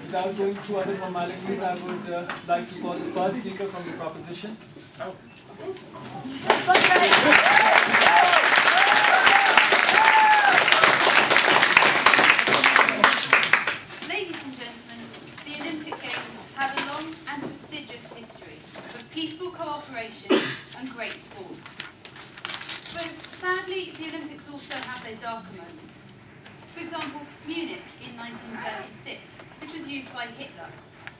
Without going through other formalities, I would like to call the first speaker from the proposition. Ladies and gentlemen, the Olympic Games have a long and prestigious history of peaceful cooperation and great sports. But sadly, the Olympics also have their darker moments. For example, Munich in 1936, which was used by Hitler,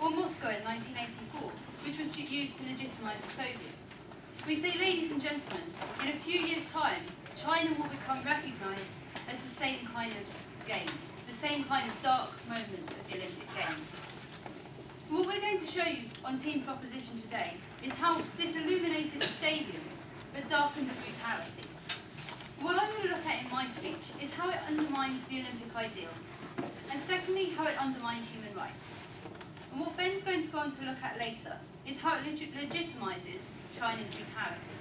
or Moscow in 1984, which was used to legitimize the Soviets. We say, ladies and gentlemen, in a few years' time, China will become recognized as the same kind of games, the same kind of dark moment of the Olympic Games. What we're going to show you on Team Proposition today is how this illuminated the stadium, but darkened the brutality. What I'm going to look at in my speech is how it undermines the Olympic ideal, and secondly, how it undermines human rights. And what Ben's going to go on to look at later is how it legitimizes China's brutality.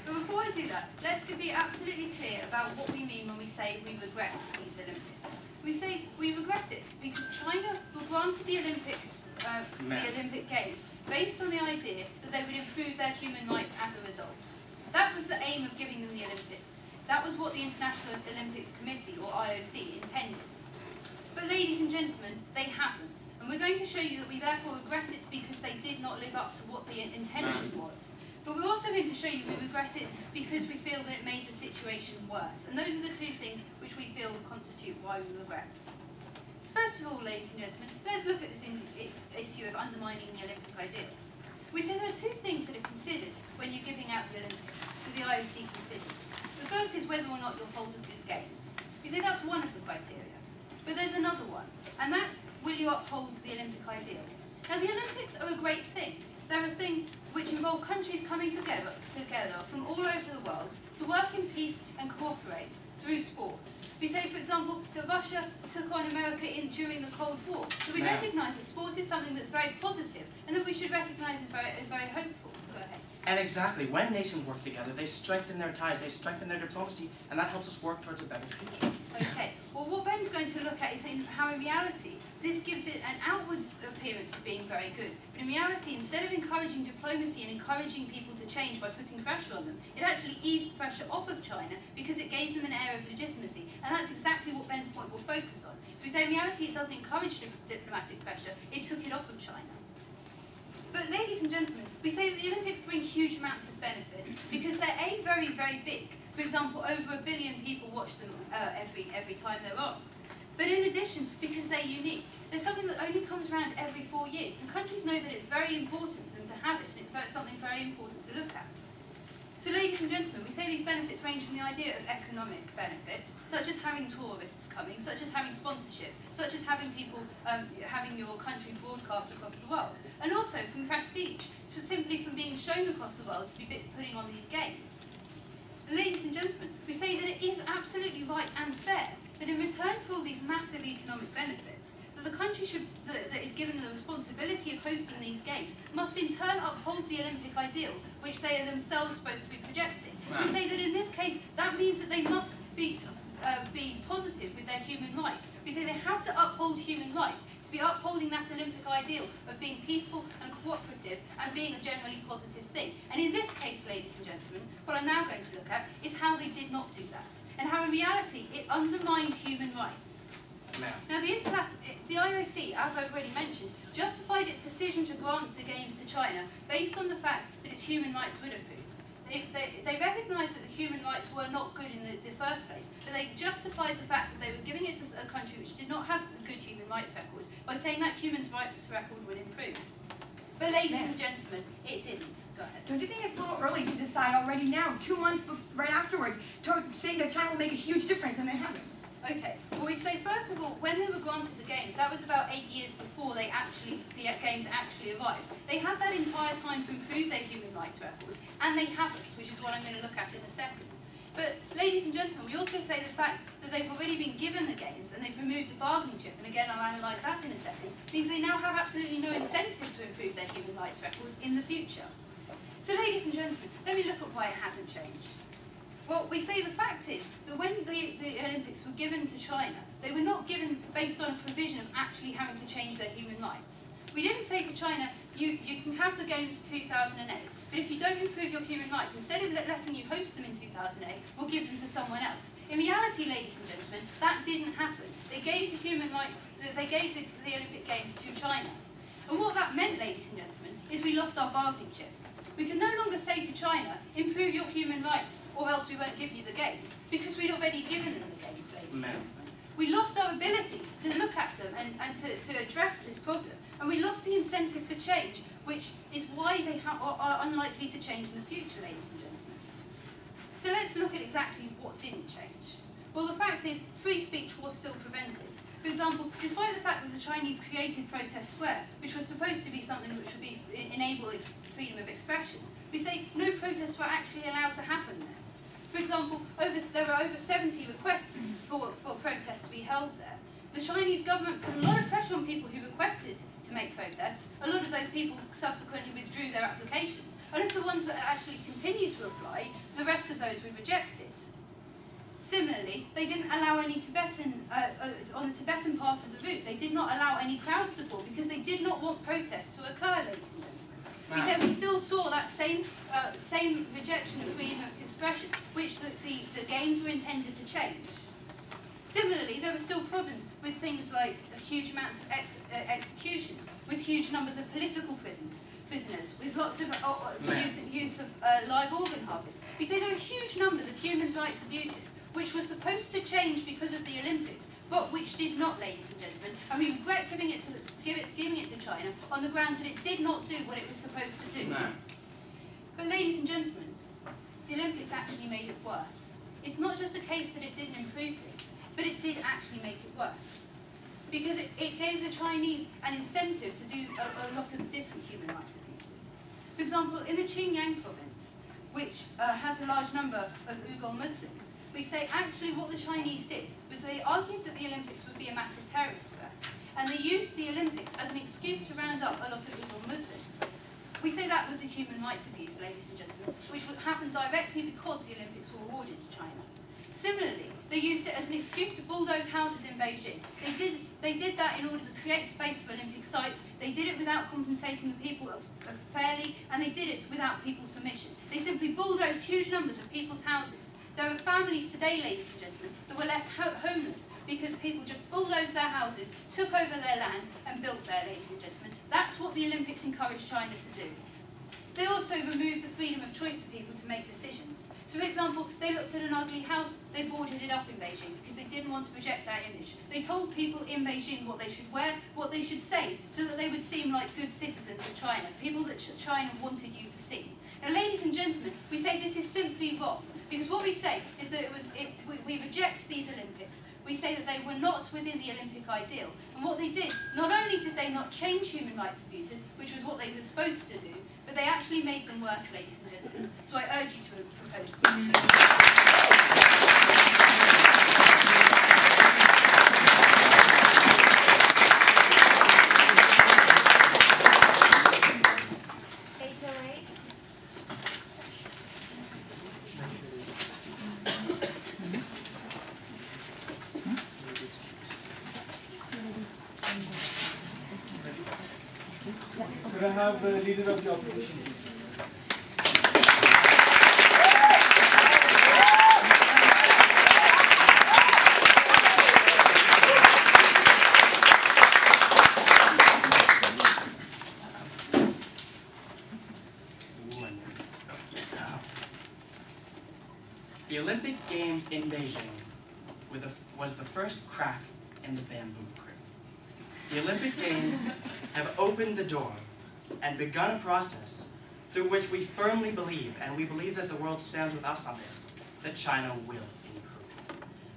But before I do that, let's be absolutely clear about what we mean when we say we regret these Olympics. We say we regret it because China were granted the Olympic Games based on the idea that they would improve their human rights as a result. That was the aim of giving them the Olympics. That was what the International Olympics Committee, or IOC, intended. But ladies and gentlemen, they haven't. And we're going to show you that we therefore regret it because they did not live up to what the intention was. But we're also going to show you we regret it because we feel that it made the situation worse. And those are the two things which we feel constitute why we regret. So first of all, ladies and gentlemen, let's look at this issue of undermining the Olympic ideal. We say there are two things that are considered when you're giving out the Olympics, that the IOC considers. The first is whether or not you'll hold a good games. We say that's one of the criteria. But there's another one, and that's, will you uphold the Olympic ideal? Now, the Olympics are a great thing. They're a thing which involve countries coming together from all over the world to work in peace and cooperate through sport. We say, for example, that Russia took on America during the Cold War. That we recognise that sport is something that's very positive and that we should recognise as very hopeful. Go ahead. And exactly, when nations work together, they strengthen their ties, they strengthen their diplomacy, and that helps us work towards a better future. Okay, well what Ben's going to look at is how in reality this gives it an outward appearance of being very good. But in reality, instead of encouraging diplomacy and encouraging people to change by putting pressure on them, it actually eased the pressure off of China because it gave them an air of legitimacy. And that's exactly what Ben's point will focus on. So we say in reality it doesn't encourage diplomatic pressure, it took it off of China. But ladies and gentlemen, we say that the Olympics bring huge amounts of benefits because they're A, very, very big. For example, over 1 billion people watch them every time they're on. But in addition, because they're unique, they're something that only comes around every 4 years. And countries know that it's very important for them to have it, and it's something very important to look at. So ladies and gentlemen, we say these benefits range from the idea of economic benefits, such as having tourists coming, such as having sponsorship, such as having people, having your country broadcast across the world, and also from prestige, so simply from being shown across the world to be putting on these games. Ladies and gentlemen, we say that it is absolutely right and fair that in return for all these massive economic benefits, that the country that is given the responsibility of hosting these games must in turn uphold the Olympic ideal, which they are themselves supposed to be projecting. Wow. We say that in this case, that means that they must be positive with their human rights. We say they have to uphold human rights, to be upholding that Olympic ideal of being peaceful and cooperative and being a generally positive thing. And in this case, ladies and gentlemen, what I'm now going to look at is how they did not do that, and how in reality it undermined human rights. Now, the IOC, as I've already mentioned, justified its decision to grant the Games to China based on the fact that its human rights would improve. They recognised that the human rights were not good in the first place, but they justified the fact that they were giving it to a country which did not have a good human rights record by saying that human rights record would improve. But ladies and gentlemen, it didn't. Go ahead. Don't you think it's a little early to decide already now, 2 months right afterwards, saying that China will make a huge difference, and they haven't? Okay, well we say first of all, when they were granted the Games, that was about 8 years before the Games actually arrived. They had that entire time to improve their human rights record, and they haven't, which is what I'm going to look at in a second. But ladies and gentlemen, we also say the fact that they've already been given the Games and they've removed a bargaining chip, and again I'll analyse that in a second, means they now have absolutely no incentive to improve their human rights records in the future. So ladies and gentlemen, let me look at why it hasn't changed. Well, we say the fact is that when the Olympics were given to China, they were not given based on a provision of actually having to change their human rights. We didn't say to China, you can have the Games for 2008, but if you don't improve your human rights, instead of letting you host them in 2008, we'll give them to someone else. In reality, ladies and gentlemen, that didn't happen. They gave the human rights, they gave the Olympic Games to China. And what that meant, ladies and gentlemen, is we lost our bargaining chip. We can no longer say to China, improve your human rights, or else we won't give you the Games, because we'd already given them the Games, ladies and gentlemen. We lost our ability to look at them and to address this problem. And we lost the incentive for change, which is why they are unlikely to change in the future, ladies and gentlemen. So let's look at exactly what didn't change. Well, the fact is, free speech was still prevented. For example, despite the fact that the Chinese created Protest Square, which was supposed to be something which would enable freedom of expression, we say no protests were actually allowed to happen there. For example, there were over 70 requests for protests to be held there. The Chinese government put a lot of pressure on people who requested to make protests. A lot of those people subsequently withdrew their applications. And of the ones that actually continued to apply, the rest of those were rejected. Similarly, they didn't allow any on the Tibetan part of the route, they did not allow any crowds to form because they did not want protests to occur, ladies and gentlemen. We said we still saw that same rejection of freedom of expression, which the Games were intended to change. Similarly, there were still problems with things like huge amounts of executions, with huge numbers of political prisoners, with lots of use of live organ harvest. We say there were huge numbers of human rights abuses, which were supposed to change because of the Olympics, but which did not, ladies and gentlemen. And we regret giving it to China on the grounds that it did not do what it was supposed to do. But ladies and gentlemen, the Olympics actually made it worse. It's not just a case that it didn't improve things, but it did actually make it worse. Because it gave the Chinese an incentive to do a lot of different human rights abuses. For example, in the Xinjiang province, which has a large number of Uyghur Muslims, we say actually what the Chinese did was they argued that the Olympics would be a massive terrorist threat, and they used the Olympics as an excuse to round up a lot of Uyghur Muslims. We say that was a human rights abuse, ladies and gentlemen, which would happen directly because the Olympics were awarded to China. Similarly, they used it as an excuse to bulldoze houses in Beijing. They did that in order to create space for Olympic sites. They did it without compensating the people fairly, and they did it without people's permission. They simply bulldozed huge numbers of people's houses. There are families today, ladies and gentlemen, that were left homeless because people just bulldozed their houses, took over their land, and built there, ladies and gentlemen. That's what the Olympics encouraged China to do. They also removed the freedom of choice for people to make decisions. So, for example, they looked at an ugly house, they boarded it up in Beijing because they didn't want to project that image. They told people in Beijing what they should wear, what they should say, so that they would seem like good citizens of China, people that China wanted you to see. Now, ladies and gentlemen, we say this is simply wrong, because what we say is that we reject these Olympics. We say that they were not within the Olympic ideal. And what they did, not only did they not change human rights abuses, which was what they were supposed to do, but they actually made them worse, ladies and gentlemen. So I urge you to propose this motion. Could I have the leader of the opposition, please? The Olympic Games in Beijing was the first crack in the bamboo crib. The Olympic Games have opened the door and begun a process through which we firmly believe, and we believe that the world stands with us on this, that China will improve.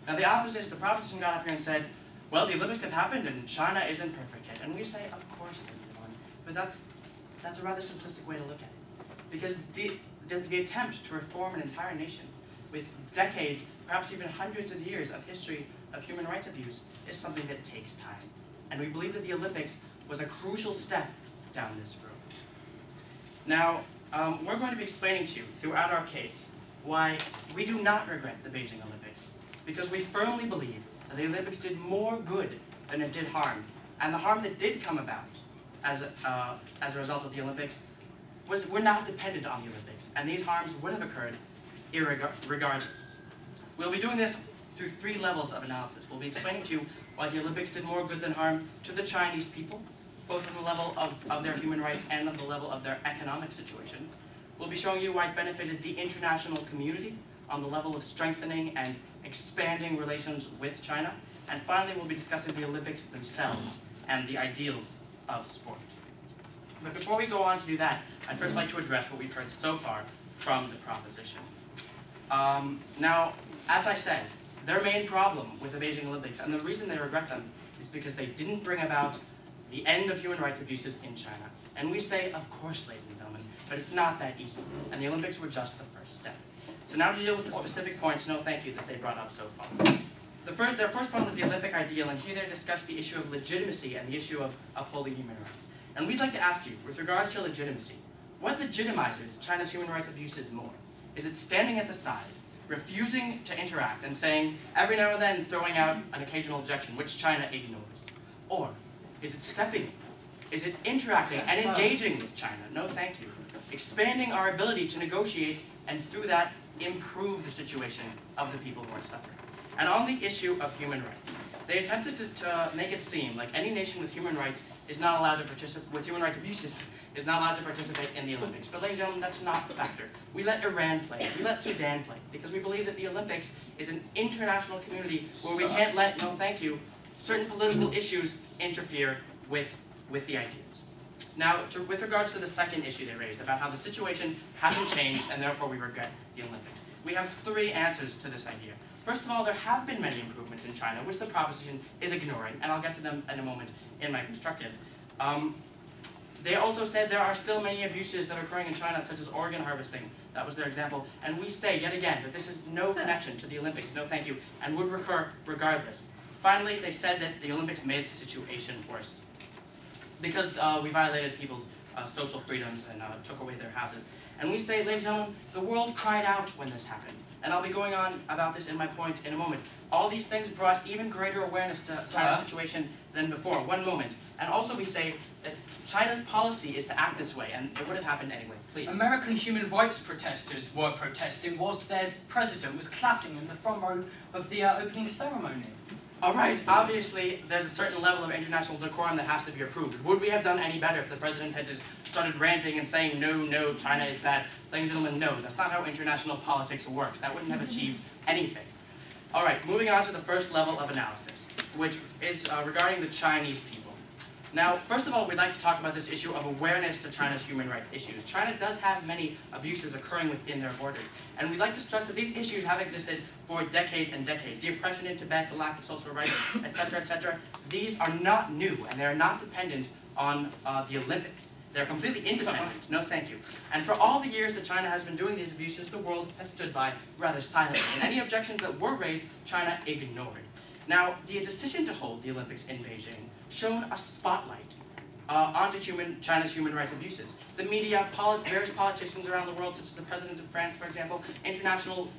Now the proposition got up here and said, well, the Olympics have happened and China isn't perfect yet. And we say, of course it isn't. But that's a rather simplistic way to look at it. Because the attempt to reform an entire nation with decades, perhaps even hundreds of years of history of human rights abuse is something that takes time. And we believe that the Olympics was a crucial step down this road. Now, we're going to be explaining to you throughout our case why we do not regret the Beijing Olympics, because we firmly believe that the Olympics did more good than it did harm, and the harm that did come about as a result of the Olympics were not dependent on the Olympics, and these harms would have occurred regardless. We'll be doing this through 3 levels of analysis. We'll be explaining to you why the Olympics did more good than harm to the Chinese people, both on the level of their human rights and on the level of their economic situation. We'll be showing you why it benefited the international community on the level of strengthening and expanding relations with China. And finally, we'll be discussing the Olympics themselves and the ideals of sport. But before we go on to do that, I'd first like to address what we've heard so far from the proposition. Now, as I said, their main problem with the Beijing Olympics, and the reason they regret them, is because they didn't bring about the end of human rights abuses in China. And we say, of course, ladies and gentlemen, but it's not that easy. And the Olympics were just the first step. So now to deal with the specific points, no thank you, that they brought up so far. Their first point was the Olympic ideal, and here they discussed the issue of legitimacy and the issue of upholding human rights. And we'd like to ask you, with regards to legitimacy, what legitimizes China's human rights abuses more? Is it standing at the side, refusing to interact, and saying, every now and then throwing out an occasional objection, which China ignores? Or is it stepping in? Is it interacting and engaging with China? No thank you. Expanding our ability to negotiate, and through that, improve the situation of the people who are suffering. And on the issue of human rights, they attempted to make it seem like any nation with human rights is not allowed to participate, with human rights abuses, is not allowed to participate in the Olympics. But ladies and gentlemen, that's not the factor. We let Iran play, we let Sudan play, because we believe that the Olympics is an international community where we can't let, no thank you, certain political issues interfere with the ideas. Now, with regards to the second issue they raised, about how the situation hasn't changed and therefore we regret the Olympics, we have 3 answers to this idea. First of all, there have been many improvements in China, which the proposition is ignoring, and I'll get to them in a moment in my constructive. They also said there are still many abuses that are occurring in China, such as organ harvesting. That was their example. And we say, yet again, that this has no connection to the Olympics, no thank you, and would recur regardless. Finally, they said that the Olympics made the situation worse, because we violated people's social freedoms and took away their houses. And we say, ladies and gentlemen, the world cried out when this happened. And I'll be going on about this in my point in a moment. All these things brought even greater awareness to China's situation than before. One moment. And also we say that China's policy is to act this way, and it would have happened anyway. Please. American human rights protesters were protesting whilst their president was clapping in the front row of the opening ceremony. All right, obviously, there's a certain level of international decorum that has to be approved. Would we have done any better if the president had just started ranting and saying, no, no, China is bad? Ladies and gentlemen, no, that's not how international politics works. That wouldn't have achieved anything. All right, moving on to the first level of analysis, which is regarding the Chinese people. Now, first of all, we'd like to talk about this issue of awareness to China's human rights issues. China does have many abuses occurring within their borders, and we'd like to stress that these issues have existed for decades and decades. The oppression in Tibet, the lack of social rights, etc., these are not new, and they are not dependent on the Olympics. They're completely independent. No thank you. And for all the years that China has been doing these abuses, the world has stood by rather silently, and any objections that were raised, China ignored. Now, the decision to hold the Olympics in Beijing shone a spotlight onto China's human rights abuses. The media, various politicians around the world, such as the President of France, for example, international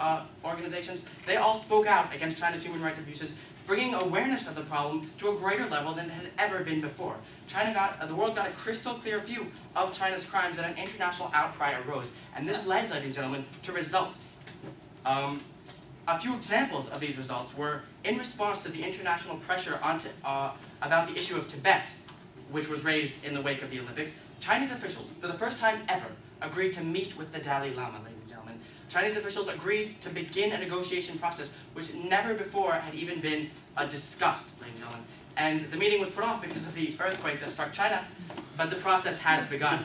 organizations, they all spoke out against China's human rights abuses, bringing awareness of the problem to a greater level than it had ever been before. The world got a crystal clear view of China's crimes, and an international outcry arose. And this led, ladies and gentlemen, to results. A few examples of these results were in response to the international pressure about the issue of Tibet, which was raised in the wake of the Olympics. Chinese officials, for the first time ever, agreed to meet with the Dalai Lama, ladies and gentlemen. Chinese officials agreed to begin a negotiation process which never before had even been discussed, ladies and gentlemen. And the meeting was put off because of the earthquake that struck China, but the process has begun.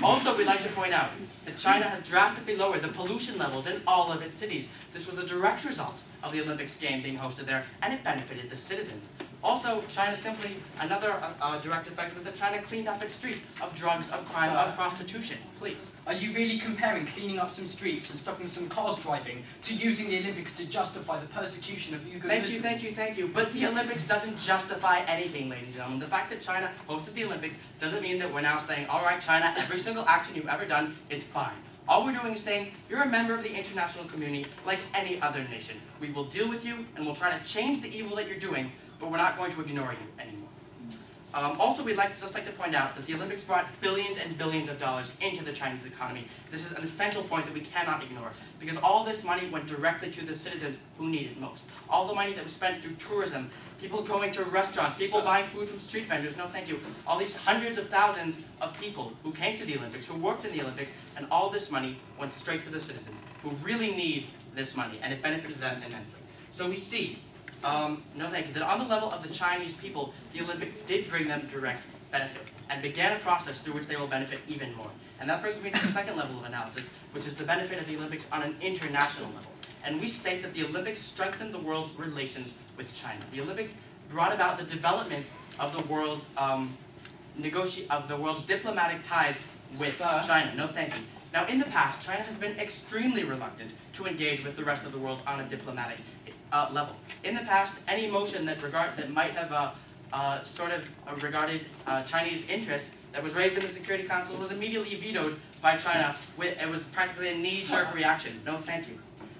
Also, we'd like to point out that China has drastically lowered the pollution levels in all of its cities. This was a direct result of the Olympics game being hosted there, and it benefited the citizens. Also, China simply, another direct effect was that China cleaned up its streets of drugs, of crime, of prostitution. Please. Are you really comparing cleaning up some streets and stopping some cars driving to using the Olympics to justify the persecution of Uyghur Muslims? Thank you. But the Olympics doesn't justify anything, ladies and gentlemen. The fact that China hosted the Olympics doesn't mean that we're now saying, all right, China, every single action you've ever done is fine. All we're doing is saying, you're a member of the international community like any other nation. We will deal with you, and we'll try to change the evil that you're doing, but we're not going to ignore you anymore. Also, we'd just like to point out that the Olympics brought billions and billions of dollars into the Chinese economy. This is an essential point that we cannot ignore, because all this money went directly to the citizens who need it most. All the money that was spent through tourism, people going to restaurants, people buying food from street vendors, no thank you. All these hundreds of thousands of people who came to the Olympics, who worked in the Olympics, and all this money went straight to the citizens who really need this money, and it benefited them immensely. So we see, no thank you, that on the level of the Chinese people, the Olympics did bring them direct benefit, and began a process through which they will benefit even more. And that brings me to the second level of analysis, which is the benefit of the Olympics on an international level. And we state that the Olympics strengthened the world's relations with China. The Olympics brought about the development of the world's diplomatic ties with China. No thank you. Now, in the past, China has been extremely reluctant to engage with the rest of the world on a diplomatic level. In the past, any motion that might have regarded Chinese interests that was raised in the Security Council was immediately vetoed by China. It was practically a knee-jerk reaction. No thank you.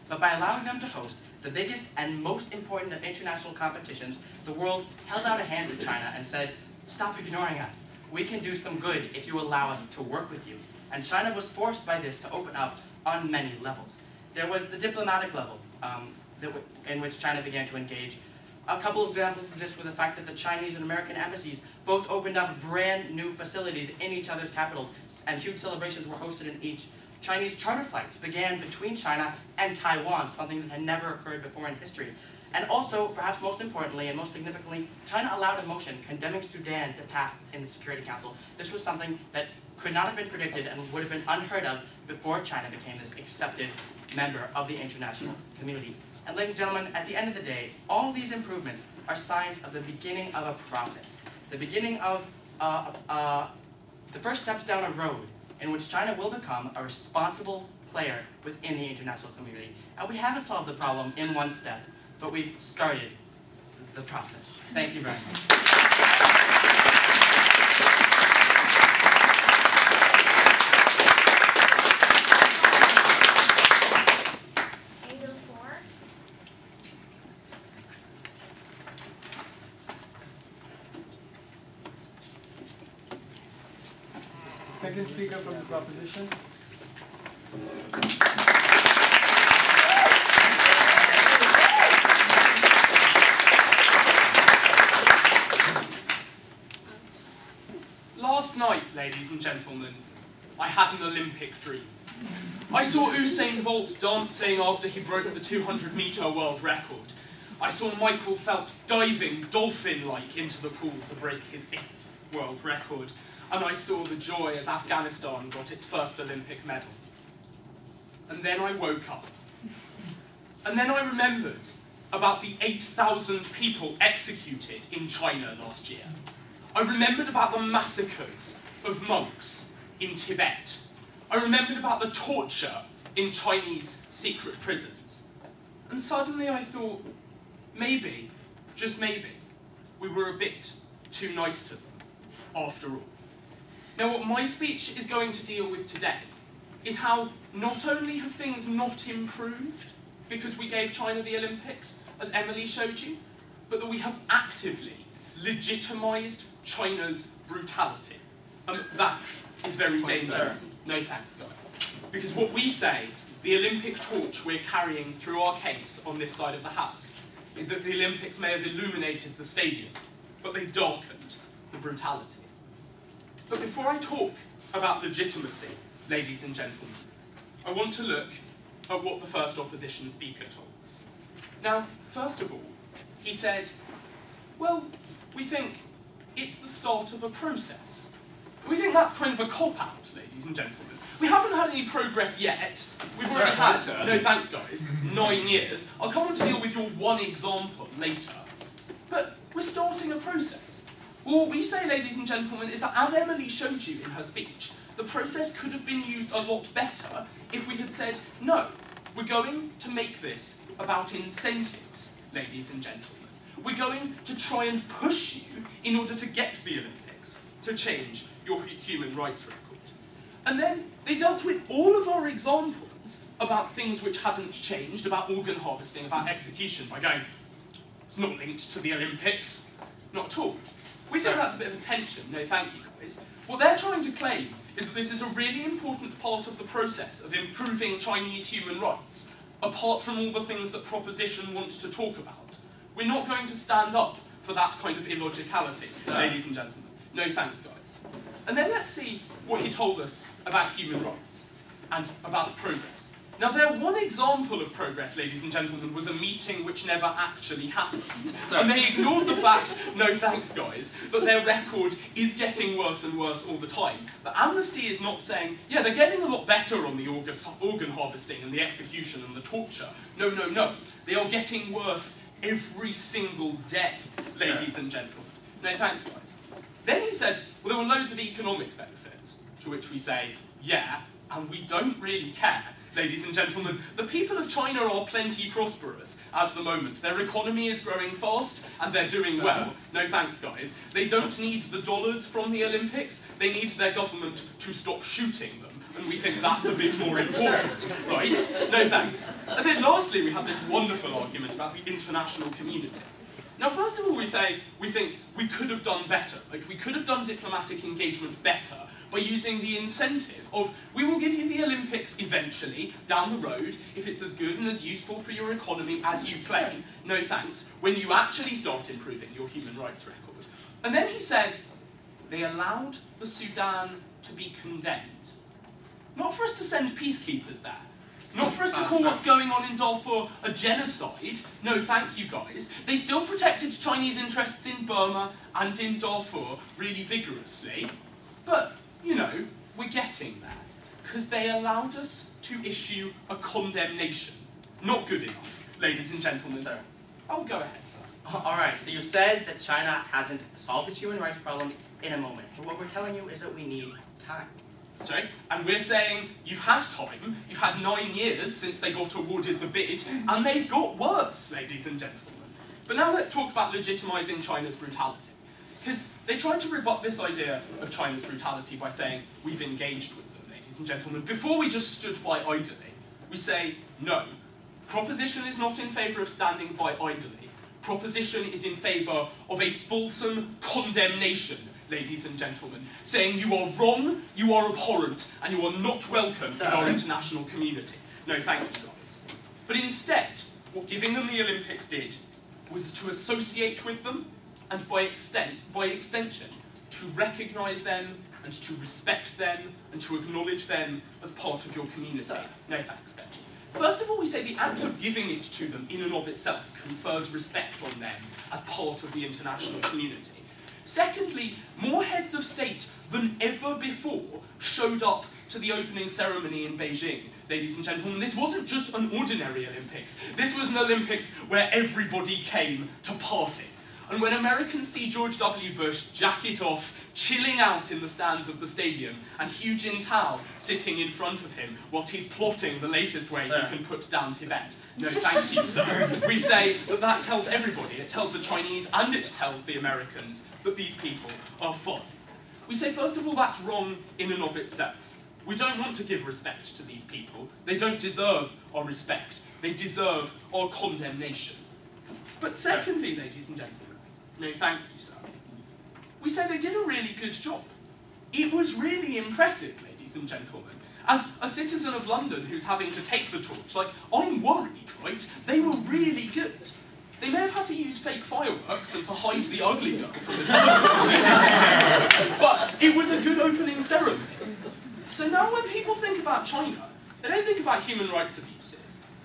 But by allowing them to host the biggest and most important of international competitions, the world held out a hand to China and said, stop ignoring us. We can do some good if you allow us to work with you. And China was forced by this to open up on many levels. There was the diplomatic level in which China began to engage. A couple of examples exist with the fact that the Chinese and American embassies both opened up brand new facilities in each other's capitals, and huge celebrations were hosted in each. Chinese charter flights began between China and Taiwan, something that had never occurred before in history. And also, perhaps most importantly and most significantly, China allowed a motion condemning Sudan to pass in the Security Council. This was something that could not have been predicted and would have been unheard of before China became this accepted member of the international community. And ladies and gentlemen, at the end of the day, all these improvements are signs of the beginning of a process. The beginning of the first steps down a road in which China will become a responsible player within the international community. And we haven't solved the problem in one step, but we've started the process. Thank you very much. Second speaker from the proposition. Last night, ladies and gentlemen, I had an Olympic dream. I saw Usain Bolt dancing after he broke the 200-meter world record. I saw Michael Phelps diving dolphin-like into the pool to break his 8th world record. And I saw the joy as Afghanistan got its first Olympic medal. And then I woke up. And then I remembered about the 8,000 people executed in China last year. I remembered about the massacres of monks in Tibet. I remembered about the torture in Chinese secret prisons. And suddenly I thought, maybe, just maybe, we were a bit too nice to them, after all. Now, what my speech is going to deal with today is how not only have things not improved because we gave China the Olympics, as Emily showed you, but that we have actively legitimised China's brutality. And that is very dangerous. No thanks, guys. Because what we say, the Olympic torch we're carrying through our case on this side of the House, is that the Olympics may have illuminated the stadium, but they darkened the brutality. But before I talk about legitimacy, ladies and gentlemen, I want to look at what the first opposition speaker told us. Now, first of all, he said, well, we think it's the start of a process. We think that's kind of a cop-out, ladies and gentlemen. We haven't had any progress yet. We've already had, no thanks guys, 9 years. I'll come on to deal with your one example later. But we're starting a process. Well, what we say, ladies and gentlemen, is that as Emily showed you in her speech, the process could have been used a lot better if we had said, no, we're going to make this about incentives, ladies and gentlemen. We're going to try and push you in order to get to the Olympics, to change your human rights record. And then they dealt with all of our examples about things which hadn't changed, about organ harvesting, about execution, by going, it's not linked to the Olympics. Not at all. We think that's a bit of a tension. No, thank you, guys. What they're trying to claim is that this is a really important part of the process of improving Chinese human rights, apart from all the things that Proposition wants to talk about. We're not going to stand up for that kind of illogicality, ladies and gentlemen. No thanks, guys. And then let's see what he told us about human rights and about progress. Now, their one example of progress, ladies and gentlemen, was a meeting which never actually happened. And they ignored the fact, no thanks guys, that their record is getting worse and worse all the time. But Amnesty is not saying, yeah, they're getting a lot better on the organ harvesting and the execution and the torture. No, no, no. They are getting worse every single day, ladies and gentlemen. No thanks guys. Then he said, well, there were loads of economic benefits, to which we say, yeah, and we don't really care. Ladies and gentlemen, the people of China are plenty prosperous at the moment. Their economy is growing fast and they're doing well. No thanks, guys. They don't need the dollars from the Olympics. They need their government to stop shooting them. And we think that's a bit more important, right? No thanks. And then lastly, we have this wonderful argument about the international community. Now, first of all, we say we think we could have done better. Like, we could have done diplomatic engagement better by using the incentive of, we will give you the Olympics eventually, down the road, if it's as good and as useful for your economy as you claim. No thanks, when you actually start improving your human rights record. And then he said, they allowed the Sudan to be condemned. Not for us to send peacekeepers there. Not for us to call what's going on in Darfur a genocide. No, thank you, guys. They still protected Chinese interests in Burma and in Darfur really vigorously. But, you know, we're getting there. Because they allowed us to issue a condemnation. Not good enough, ladies and gentlemen. Sir. Oh, go ahead, sir. All right, so you said that China hasn't solved its human rights problems in a moment. But what we're telling you is that we need time. Sorry, and we're saying you've had time, you've had 9 years since they got awarded the bid, and they've got worse, ladies and gentlemen. But now let's talk about legitimising China's brutality. Because they tried to rebut this idea of China's brutality by saying, we've engaged with them, ladies and gentlemen, before we just stood by idly. We say, no, Proposition is not in favour of standing by idly. Proposition is in favour of a fulsome condemnation, ladies and gentlemen, saying you are wrong, you are abhorrent, and you are not welcome in our international community. No, thank you, guys. But instead, what giving them the Olympics did was to associate with them, and by extension, to recognise them, and to respect them, and to acknowledge them as part of your community. No, thanks, Benji. First of all, we say the act of giving it to them in and of itself confers respect on them as part of the international community. Secondly, more heads of state than ever before showed up to the opening ceremony in Beijing. Ladies and gentlemen, this wasn't just an ordinary Olympics. This was an Olympics where everybody came to party. And when Americans see George W. Bush jacket off, chilling out in the stands of the stadium, and Hu Jintao sitting in front of him whilst he's plotting the latest way he can put down Tibet. No, thank you, sir. We say that that tells everybody. It tells the Chinese and it tells the Americans that these people are fun. We say, first of all, that's wrong in and of itself. We don't want to give respect to these people. They don't deserve our respect. They deserve our condemnation. But secondly, ladies and gentlemen, no, thank you, sir. We say they did a really good job. It was really impressive, ladies and gentlemen. As a citizen of London who's having to take the torch, like, I'm worried, right? They were really good. They may have had to use fake fireworks and to hide the ugly girl from the television, but it was a good opening ceremony. So now when people think about China, they don't think about human rights abuses.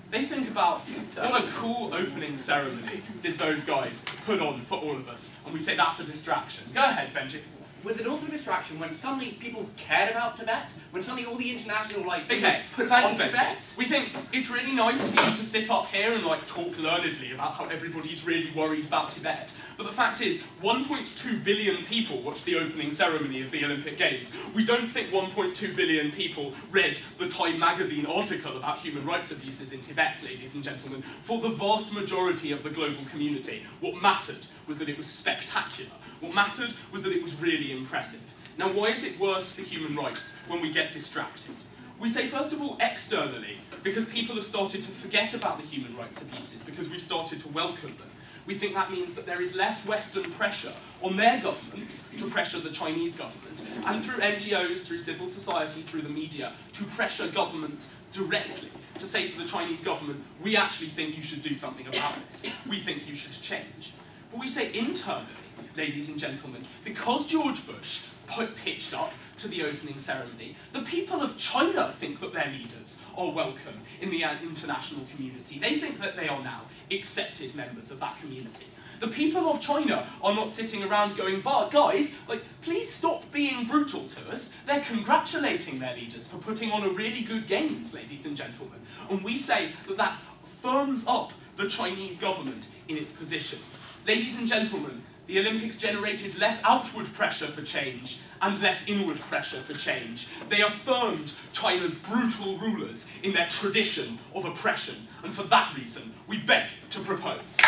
They think about what a cool opening ceremony did those guys put on for all of us, and we say that's a distraction. Go ahead, Benji. Was it also a distraction when suddenly people cared about Tibet? When suddenly all the international, like, put thanks, on Benji. Tibet? We think it's really nice for you to sit up here and, like, talk learnedly about how everybody's really worried about Tibet. But the fact is, 1.2 billion people watched the opening ceremony of the Olympic Games. We don't think 1.2 billion people read the Time magazine article about human rights abuses in Tibet, ladies and gentlemen. For the vast majority of the global community, what mattered was that it was spectacular. What mattered was that it was really impressive. Now, why is it worse for human rights when we get distracted? We say, first of all, externally, because people have started to forget about the human rights abuses, because we've started to welcome them. We think that means that there is less Western pressure on their governments to pressure the Chinese government, and through NGOs, through civil society, through the media, to pressure governments directly, to say to the Chinese government, we actually think you should do something about this. We think you should change. But we say internally, ladies and gentlemen, because George Bush pitched up to the opening ceremony, the people of China think that their leaders are welcome in the international community. They think that they are now accepted members of that community. The people of China are not sitting around going, but guys, like, please stop being brutal to us. They're congratulating their leaders for putting on a really good games, ladies and gentlemen. And we say that that firms up the Chinese government in its position. Ladies and gentlemen, the Olympics generated less outward pressure for change and less inward pressure for change. They affirmed China's brutal rulers in their tradition of oppression, and for that reason, we beg to propose.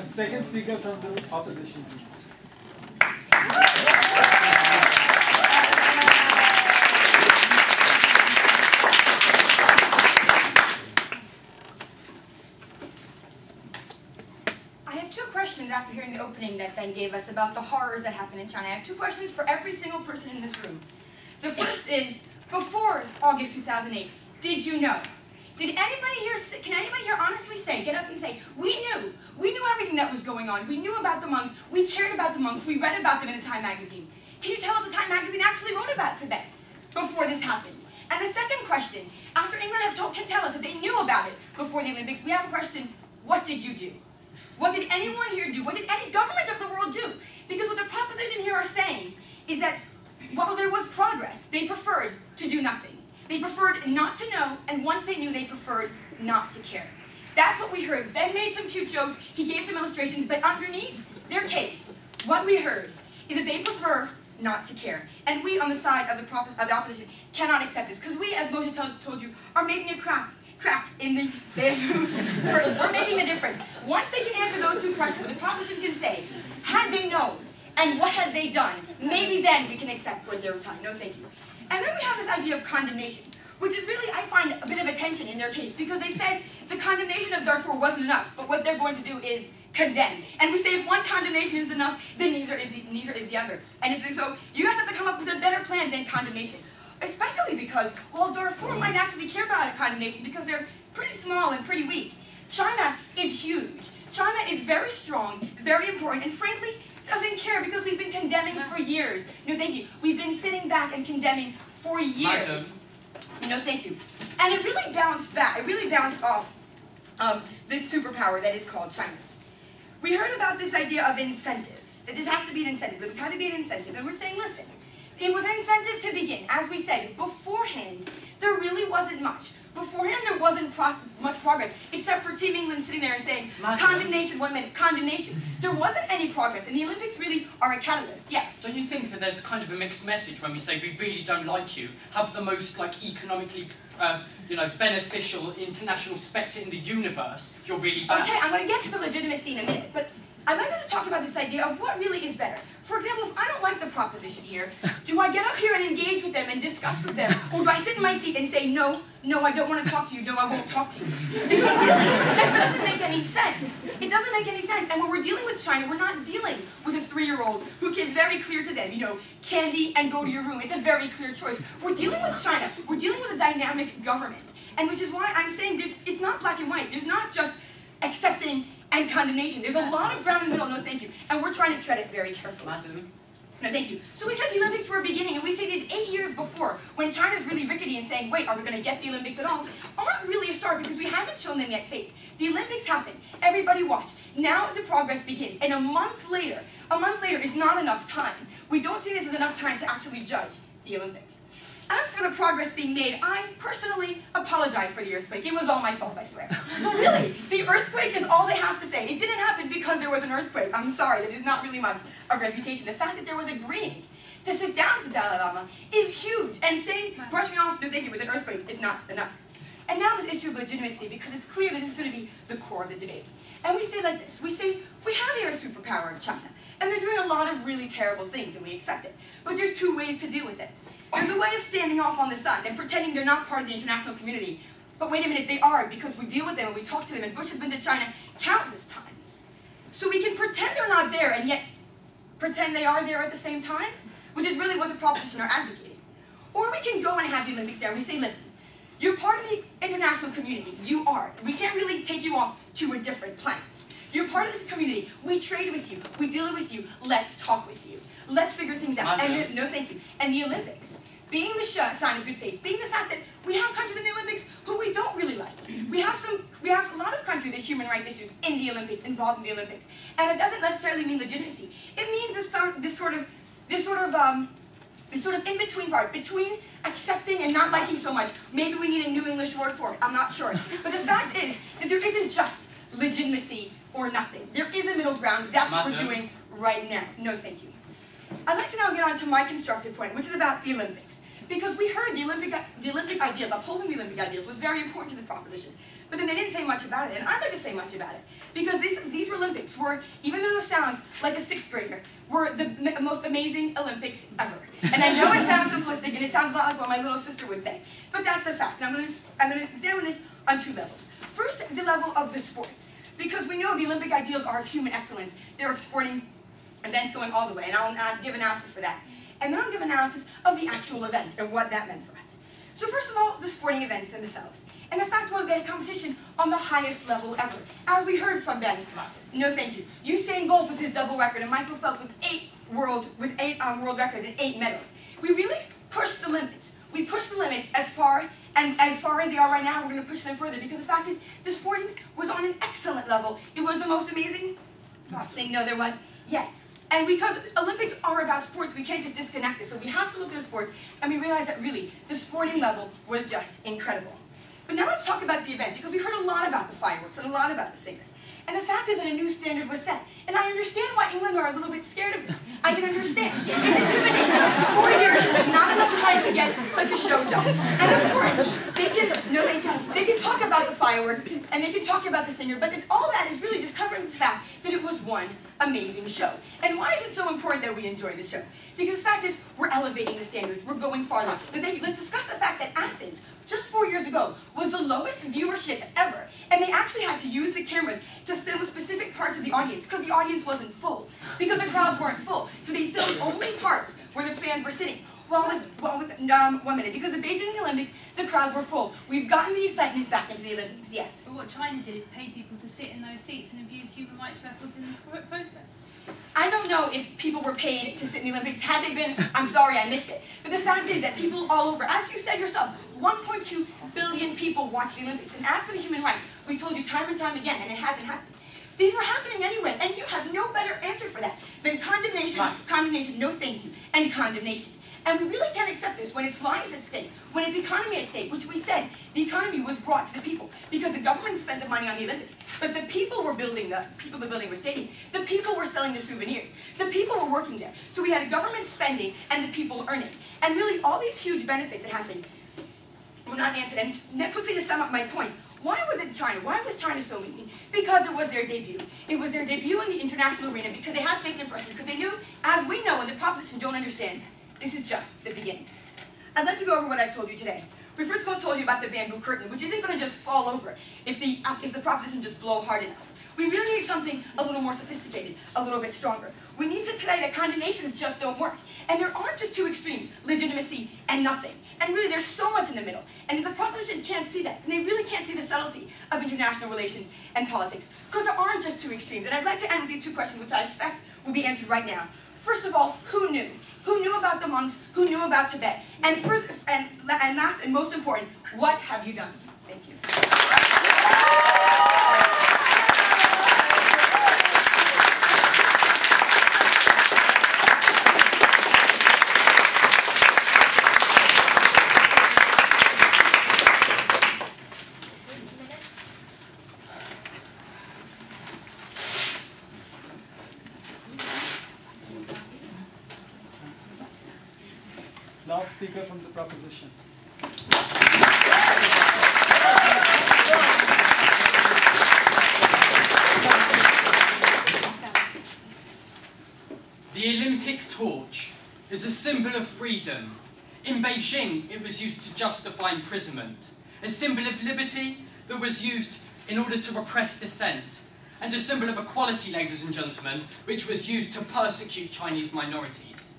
Second speaker from the opposition. I have two questions after hearing the opening that Ben gave us about the horrors that happen in China. I have two questions for every single person in this room. The first is, before August 2008, did you know? Can anybody here honestly say, get up and say, we knew everything that was going on. We knew about the monks. We cared about the monks. We read about them in a Time magazine. Can you tell us a Time magazine actually wrote about Tibet before this happened? And the second question, after England can tell us that they knew about it before the Olympics, we have a question, what did you do? What did anyone here do? What did any government of the world do? Because what the proposition here are saying is that while there was progress, they preferred to do nothing. They preferred not to know, and once they knew, they preferred not to care. That's what we heard. Ben made some cute jokes, he gave some illustrations, but underneath their case, what we heard is that they prefer not to care. And we, on the side of the opposition, cannot accept this, because we, as Moshe told you, are making a crack in the bamboo. We're making a difference. Once they can answer those two questions, the proposition can say, had they known, and what had they done, maybe then we can accept what they were telling. No, thank you. And then we have this idea of condemnation, which is really, I find, a bit of a tension in their case, because they said the condemnation of Darfur wasn't enough, but what they're going to do is condemn. And we say if one condemnation is enough, then neither is the other. And so you guys have to come up with a better plan than condemnation. Especially because, while Darfur might actually care about a condemnation because they're pretty small and pretty weak, China is huge. China is very strong, very important, and frankly, doesn't care because we've been condemning for years. No, thank you. We've been sitting back and condemning for years. Madam. No, thank you. And it really bounced back. It really bounced off this superpower that is called China. We heard about this idea of incentive, that this has to be an incentive. It has to be an incentive. And we're saying, listen, it was an incentive to begin. As we said, beforehand, there really wasn't much. Beforehand, there wasn't much progress, except for Team England sitting there and saying, condemnation, 1 minute, condemnation. There wasn't any progress, and the Olympics really are a catalyst, yes. Don't you think that there's kind of a mixed message when we say we really don't like you, have the most economically beneficial international spectre in the universe, you're really bad? Okay, I'm going to get to the legitimacy in a minute, but I'd like us to talk about this idea of what really is better. For example, if I don't like the proposition here, do I get up here and engage with them and discuss with them, or do I sit in my seat and say, no, I don't want to talk to you, no, I won't talk to you? That doesn't make any sense. It doesn't make any sense. And when we're dealing with China, we're not dealing with a 3-year-old who is very clear to them, candy and go to your room. It's a very clear choice. We're dealing with China. We're dealing with a dynamic government. And which is why I'm saying it's not black and white. There's not just accepting and condemnation. There's a lot of ground in the middle, no thank you. And we're trying to tread it very carefully. Madam. No, thank you. So we said the Olympics were beginning, and we say these 8 years before, when China's really rickety and saying, wait, are we going to get the Olympics at all, aren't really a start because we haven't shown them yet faith. The Olympics happen. Everybody watch. Now the progress begins. And a month later is not enough time. We don't see this as enough time to actually judge the Olympics. As for the progress being made, I personally apologize for the earthquake. It was all my fault, I swear. Really, the earthquake is all they have to say. It didn't happen because there was an earthquake. I'm sorry, that is not really much of a refutation. The fact that there was agreeing to sit down with the Dalai Lama is huge, and saying, brushing off no thank you with an earthquake is not enough. And now this issue of legitimacy, because it's clear that this is going to be the core of the debate. And we say like this, we say, we have here a superpower of China, and they're doing a lot of really terrible things, and we accept it. But there's two ways to deal with it. There's a way of standing off on the side and pretending they're not part of the international community. But wait a minute, they are, because we deal with them and we talk to them, and Bush has been to China countless times. So we can pretend they're not there and yet pretend they are there at the same time, which is really what the proposition are advocating. Or we can go and have the Olympics there and we say, listen, you're part of the international community. You are. We can't really take you off to a different planet. You're part of this community. We trade with you. We deal with you. Let's talk with you. Let's figure things out. And no, thank you. And the Olympics, being the sign of good faith, being the fact that we have countries in the Olympics who we don't really like. We have a lot of countries with human rights issues in the Olympics, involved in the Olympics, and it doesn't necessarily mean legitimacy. It means this sort of in-between part, between accepting and not liking so much. Maybe we need a new English word for it, I'm not sure. But the fact is that there isn't just legitimacy or nothing. There is a middle ground. That's what we're doing right now. No, thank you. I'd like to now get on to my constructive point, which is about the Olympics. Because we heard the Olympic ideals, upholding the Olympic ideals was very important to the proposition. But then they didn't say much about it, and I'd like to say much about it. Because these Olympics were, even though it sounds like a sixth grader, were the most amazing Olympics ever. And I know it sounds simplistic, and it sounds a lot like what my little sister would say. But that's a fact, and I'm going to examine this on two levels. First, the level of the sports. Because we know the Olympic ideals are of human excellence. They're of sporting events going all the way, and I'll give analysis for that. And then I'll give analysis of the actual event and what that meant for us. So first of all, the sporting events themselves. And the fact was we had a competition on the highest level ever. As we heard from Ben, no thank you, Usain Bolt with his double record and Michael Phelps with eight world records and 8 medals. We really pushed the limits. We pushed the limits as far as they are right now. We're going to push them further, because the fact is the sporting was on an excellent level. It was the most amazing thing there was yet. And because Olympics are about sports, we can't just disconnect it. So we have to look at the sports, and we realize that really the sporting level was just incredible. But now let's talk about the event, because we heard a lot about the fireworks and a lot about the singers. And the fact is that a new standard was set. And I understand why England are a little bit scared of this. I can understand. It's intimidating. 4 years, not enough time to get such a show done. And of course, they can talk about the fireworks, and they can talk about the singer, but all that is really just covering the fact that it was one amazing show. And why is it so important that we enjoy the show? Because the fact is, we're elevating the standards, we're going farther. But let's discuss the fact that Athens, just 4 years ago, was the lowest viewership ever. And they actually had to use the cameras to film specific parts of the audience, because the audience wasn't full. Because the crowds weren't full. So they filmed only parts where the fans were sitting. 1 minute, because the Beijing Olympics, the crowd were full. We've gotten the excitement back into the Olympics, yes. But what China did is pay people to sit in those seats and abuse human rights records in the process. I don't know if people were paid to sit in the Olympics. Had they been, I'm sorry, I missed it. But the fact is that people all over, as you said yourself, 1.2 billion people watch the Olympics. And as for the human rights, we've told you time and time again, and it hasn't happened. These were happening anyway, and you have no better answer for that than condemnation, condemnation, no thank you, and condemnation. And we really can't accept this when it's lives at stake, when it's economy at stake, which we said the economy was brought to the people because the government spent the money on the Olympics. But the people were building the building were staying. The people were selling the souvenirs. The people were working there. So we had a government spending and the people earning. And really all these huge benefits that happened were not answered. And quickly to sum up my point, why was it China? Why was China so amazing? Because it was their debut. It was their debut in the international arena because they had to make an impression, because they knew, as we know, and the proposition don't understand, this is just the beginning. I'd like to go over what I've told you today. We first of all told you about the bamboo curtain, which isn't going to just fall over if the proposition just blow hard enough. We really need something a little more sophisticated, a little bit stronger. We need to today that condemnations just don't work. And there aren't just two extremes, legitimacy and nothing. And really there's so much in the middle. And if the proposition can't see that, and they really can't see the subtlety of international relations and politics, because there aren't just two extremes. And I'd like to end with these two questions, which I expect will be answered right now. First of all, who knew? Who knew about the monks? Who knew about Tibet? And last and most important, what have you done? Thank you. last speaker from the proposition. The Olympic torch is a symbol of freedom. In Beijing, it was used to justify imprisonment. A symbol of liberty that was used in order to repress dissent. And a symbol of equality, ladies and gentlemen, which was used to persecute Chinese minorities.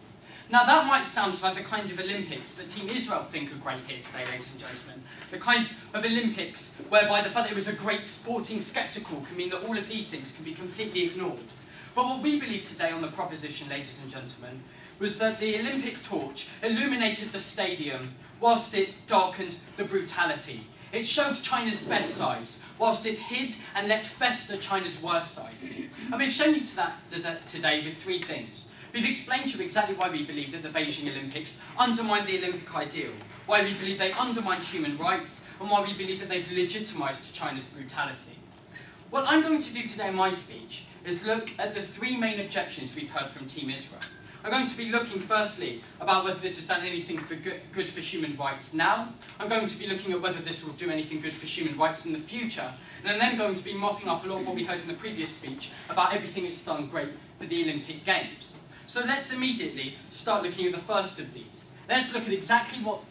Now that might sound like the kind of Olympics that Team Israel think are great here today, ladies and gentlemen. The kind of Olympics whereby the fact that it was a great sporting spectacle can mean that all of these things can be completely ignored. But what we believe today on the proposition, ladies and gentlemen, was that the Olympic torch illuminated the stadium whilst it darkened the brutality. It showed China's best sides, whilst it hid and let fester China's worst sides. And we've shown you that today with three things. We've explained to you exactly why we believe that the Beijing Olympics undermine the Olympic ideal, why we believe they undermine human rights, and why we believe that they've legitimised China's brutality. What I'm going to do today in my speech is look at the three main objections we've heard from Team Israel. I'm going to be looking firstly about whether this has done anything for good for human rights now. I'm going to be looking at whether this will do anything good for human rights in the future. And I'm then going to be mopping up a lot of what we heard in the previous speech about everything it's done great for the Olympic Games. So let's immediately start looking at the first of these. Let's look at exactly what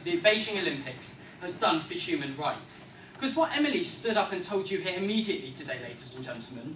the Beijing Olympics has done for human rights. Because what Emily stood up and told you here immediately today, ladies and gentlemen,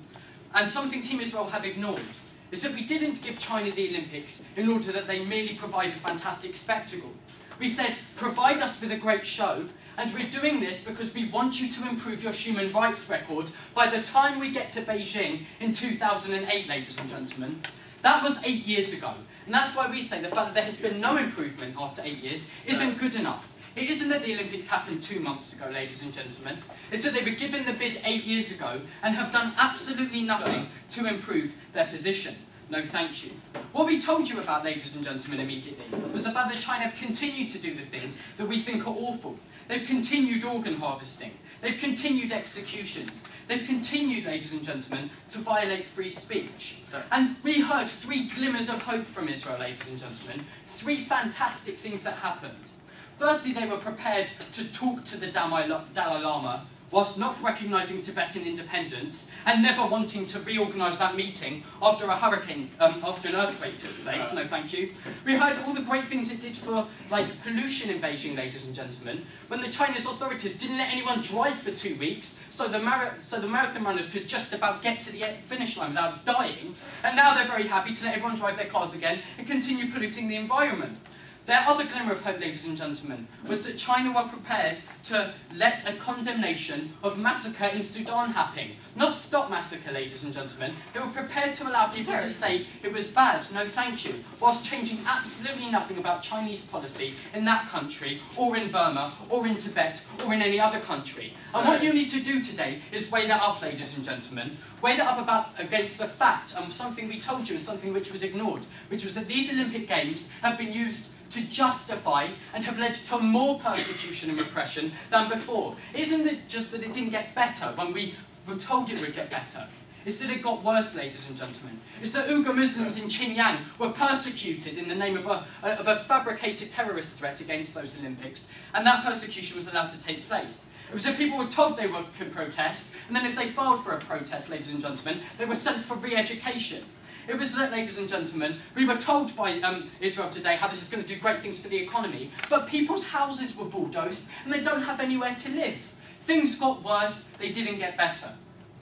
and something Team Israel have ignored, is that we didn't give China the Olympics in order that they merely provide a fantastic spectacle. We said, provide us with a great show, and we're doing this because we want you to improve your human rights record by the time we get to Beijing in 2008, ladies and gentlemen. That was 8 years ago, and that's why we say the fact that there has been no improvement after 8 years isn't good enough. It isn't that the Olympics happened 2 months ago, ladies and gentlemen. It's that they were given the bid 8 years ago and have done absolutely nothing to improve their position. No, thank you. What we told you about, ladies and gentlemen, immediately was the fact that China have continued to do the things that we think are awful. They've continued organ harvesting. They've continued executions. They've continued, ladies and gentlemen, to violate free speech. And we heard three glimmers of hope from Israel, ladies and gentlemen. Three fantastic things that happened. Firstly, they were prepared to talk to the Dalai Lama whilst not recognising Tibetan independence and never wanting to reorganise that meeting after a hurricane, after an earthquake took place. No, thank you. We heard all the great things it did for, like, pollution in Beijing, ladies and gentlemen, when the Chinese authorities didn't let anyone drive for 2 weeks, so the marathon runners could just about get to the finish line without dying, and now they're very happy to let everyone drive their cars again and continue polluting the environment. Their other glimmer of hope, ladies and gentlemen, was that China were prepared to let a condemnation of massacre in Sudan happen. Not stop massacre, ladies and gentlemen. They were prepared to allow people to say it was bad, no thank you, whilst changing absolutely nothing about Chinese policy in that country, or in Burma, or in Tibet, or in any other country. And what you need to do today is weigh that up, ladies and gentlemen. Weigh that up against the fact, and something we told you and something which was ignored, which was that these Olympic Games have been used to justify and have led to more persecution and repression than before. Isn't it just that it didn't get better when we were told it would get better? It's that it got worse, ladies and gentlemen. It's that Uyghur Muslims in Xinjiang were persecuted in the name of a fabricated terrorist threat against those Olympics, and that persecution was allowed to take place. It was that people were told they could protest, and then if they filed for a protest, ladies and gentlemen, they were sent for re-education. It was that, ladies and gentlemen, we were told by Israel today how this is going to do great things for the economy, but people's houses were bulldozed and they don't have anywhere to live. Things got worse, they didn't get better.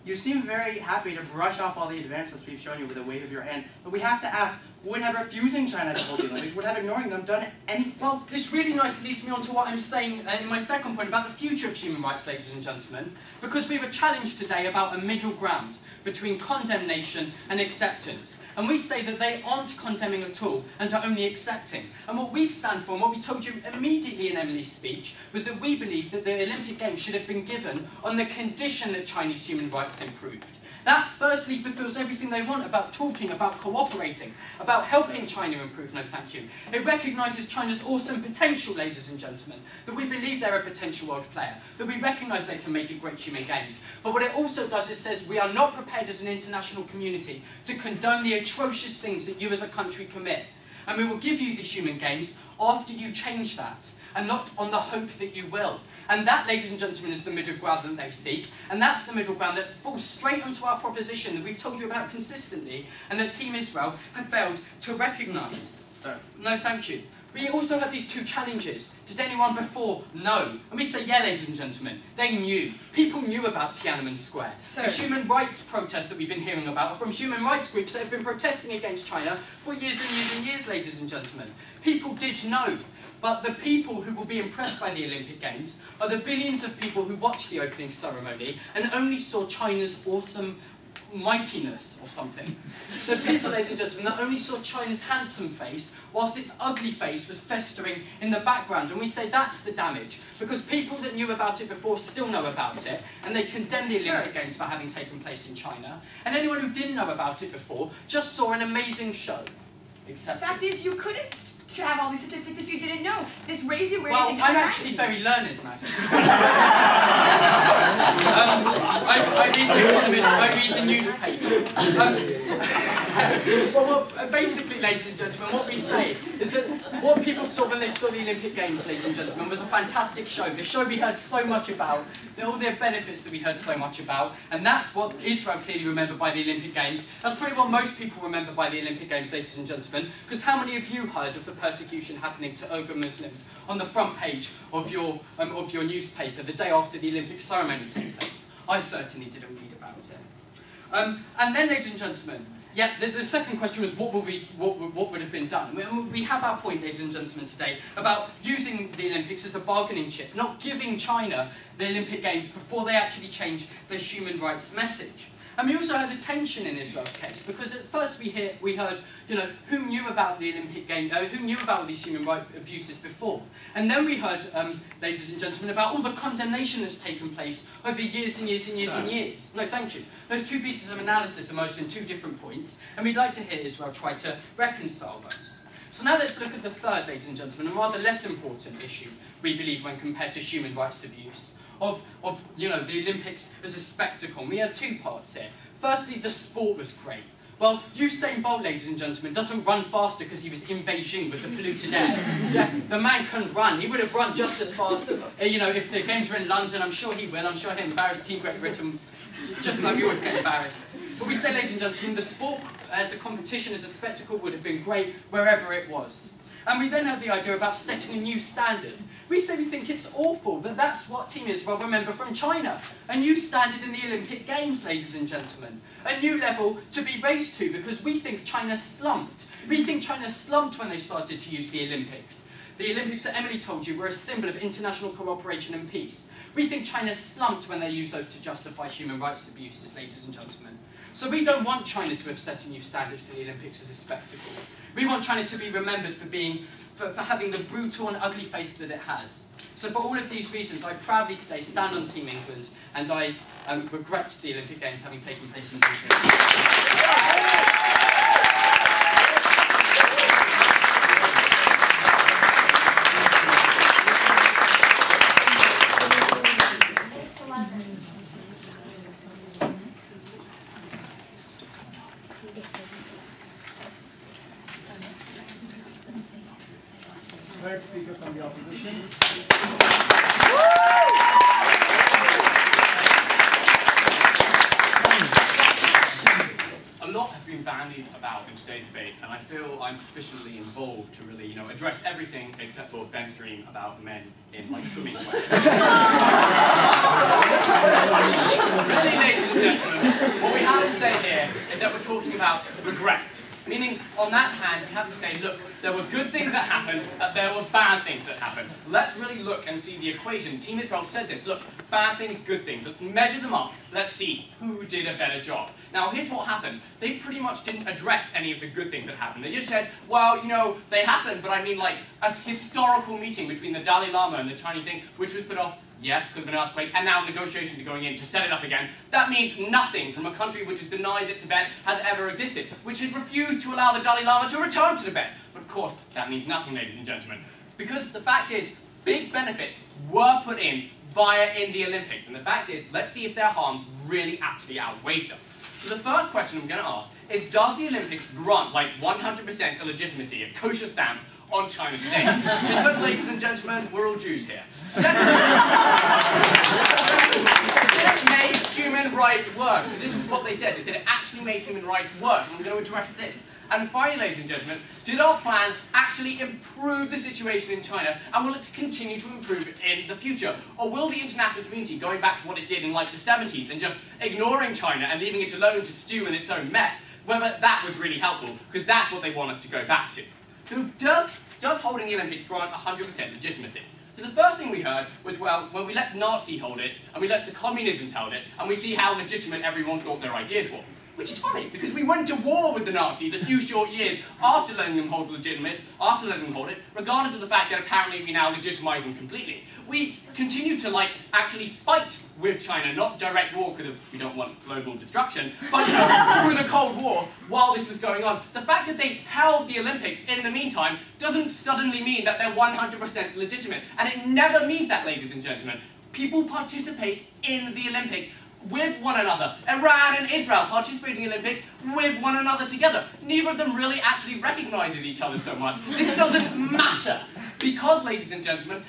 You seem very happy to brush off all the advancements we've shown you with a wave of your hand, but we have to ask, would have refusing China to hold the Olympics, would have ignoring them done anything? Well, this really nicely leads me on to what I'm saying in my second point about the future of human rights, ladies and gentlemen, because we were challenged today about a middle ground between condemnation and acceptance. And we say that they aren't condemning at all and are only accepting. And what we stand for, and what we told you immediately in Emily's speech, was that we believe that the Olympic Games should have been given on the condition that Chinese human rights improved. That firstly fulfills everything they want about talking, about cooperating, about helping China improve, no thank you. It recognises China's awesome potential, ladies and gentlemen, that we believe they're a potential world player, that we recognise they can make a great human games. But what it also does is says we are not prepared as an international community to condone the atrocious things that you as a country commit. And we will give you the human games after you change that, and not on the hope that you will. And that, ladies and gentlemen, is the middle ground that they seek, and that's the middle ground that falls straight onto our proposition that we've told you about consistently, and that Team Israel have failed to recognise. Sir. No, thank you. We also had these two challenges. Did anyone before? No. And we say, yeah, ladies and gentlemen, they knew. People knew about Tiananmen Square. Sir. The human rights protests that we've been hearing about are from human rights groups that have been protesting against China for years and years and years, ladies and gentlemen. People did know. But the people who will be impressed by the Olympic Games are the billions of people who watched the opening ceremony and only saw China's awesome mightiness or something. The people, ladies and gentlemen, that only saw China's handsome face whilst its ugly face was festering in the background. And we say that's the damage, because people that knew about it before still know about it, and they condemn the Olympic Games for having taken place in China. And anyone who didn't know about it before just saw an amazing show. Except The fact is, you couldn't have all these statistics if you didn't know. This raised the awareness. well, I'm actually very learned, madam. I read The Economist, I read the newspaper. Well, basically, ladies and gentlemen, what we say is that what people saw when they saw the Olympic Games, ladies and gentlemen, was a fantastic show. The show we heard so much about, all the benefits that we heard so much about, and that's what Israel clearly remembered by the Olympic Games. That's probably what most people remember by the Olympic Games, ladies and gentlemen, because how many of you heard of the persecution happening to Uyghur Muslims on the front page of your newspaper the day after the Olympic ceremony took place? I certainly didn't read about it. And then, ladies and gentlemen, yeah, the second question was what would have been done. We have our point, ladies and gentlemen, today about using the Olympics as a bargaining chip, not giving China the Olympic Games before they actually change their human rights message. And we also had a tension in Israel's case, because at first we heard, who knew about the Olympic Games, who knew about these human rights abuses before. And then we heard, ladies and gentlemen, about all the condemnation that's taken place over years and years and years and years. No, thank you. Those two pieces of analysis emerged in two different points, and we'd like to hear Israel try to reconcile those. So now let's look at the third, ladies and gentlemen, a rather less important issue, we believe, when compared to human rights abuse. Of the Olympics as a spectacle. And we had two parts here. Firstly, the sport was great. Well, Usain Bolt, ladies and gentlemen, doesn't run faster because he was in Beijing with the polluted air. Yeah, the man can run. He would have run just as fast, if the games were in London. I'm sure he will. I'm sure he'll embarrass Team Great Britain, just like we always get embarrassed. But we say, ladies and gentlemen, the sport as a competition, as a spectacle, would have been great wherever it was. And we then had the idea about setting a new standard. We say we think it's awful that that's what Team Israel remember from China. A new standard in the Olympic Games, ladies and gentlemen. A new level to be raised to, because we think China slumped. We think China slumped when they started to use the Olympics. The Olympics that Emily told you were a symbol of international cooperation and peace. We think China slumped when they use those to justify human rights abuses, ladies and gentlemen. So we don't want China to have set a new standard for the Olympics as a spectacle. We want China to be remembered for having the brutal and ugly face that it has. So for all of these reasons, I proudly today stand on Team England, and I regret the Olympic Games having taken place in Beijing. Third speaker from the opposition. A lot has been bandied about in today's debate, and I feel I'm sufficiently involved to really, address everything except for Ben's dream about men in swimming wear. Really, ladies and gentlemen, what we have to say here is that we're talking about regret. Meaning, on that hand, we have to say, look, there were good things that happened, there were bad things that happened. Let's really look and see the equation. Team Israel said this, look, bad things, good things. Let's measure them up. Let's see who did a better job. Now, here's what happened. They pretty much didn't address any of the good things that happened. They just said, well, they happened, but I mean, like, a historical meeting between the Dalai Lama and the Chinese thing, which was put off. Yes, could have been an earthquake, and now negotiations are going in to set it up again. That means nothing from a country which has denied that Tibet has ever existed, which has refused to allow the Dalai Lama to return to Tibet. But of course, that means nothing, ladies and gentlemen. Because the fact is, big benefits were put in the Olympics. And the fact is, let's see if their harm really actually outweighed them. So the first question I'm going to ask is, does the Olympics grant like 100% illegitimacy, a kosher stamp, on China today? Because, ladies and gentlemen, we're all Jews here. Secondly, it made human rights worse, because this is what they said. They said it actually made human rights worse, and I'm going to address this. And finally, ladies and gentlemen, did our plan actually improve the situation in China, and will it continue to improve it in the future? Or will the international community, going back to what it did in like the 70s, and just ignoring China and leaving it alone to stew in its own mess, whether that was really helpful, because that's what they want us to go back to. So does holding the Olympics grant 100% legitimacy? So the first thing we heard was, well, when we let Nazi hold it, and we let the communists hold it, and we see how legitimate everyone thought their ideas were. Which is funny, because we went to war with the Nazis a few short years after letting them hold it, regardless of the fact that apparently we now legitimize them completely. We continue to, like, actually fight with China, not direct war because we don't want global destruction, but through the Cold War while this was going on. The fact that they held the Olympics in the meantime doesn't suddenly mean that they're 100% legitimate. And it never means that, ladies and gentlemen. People participate in the Olympics with one another. Iran and Israel participating in the Olympics with one another together. Neither of them really actually recognizes each other so much. This doesn't matter. Because, ladies and gentlemen,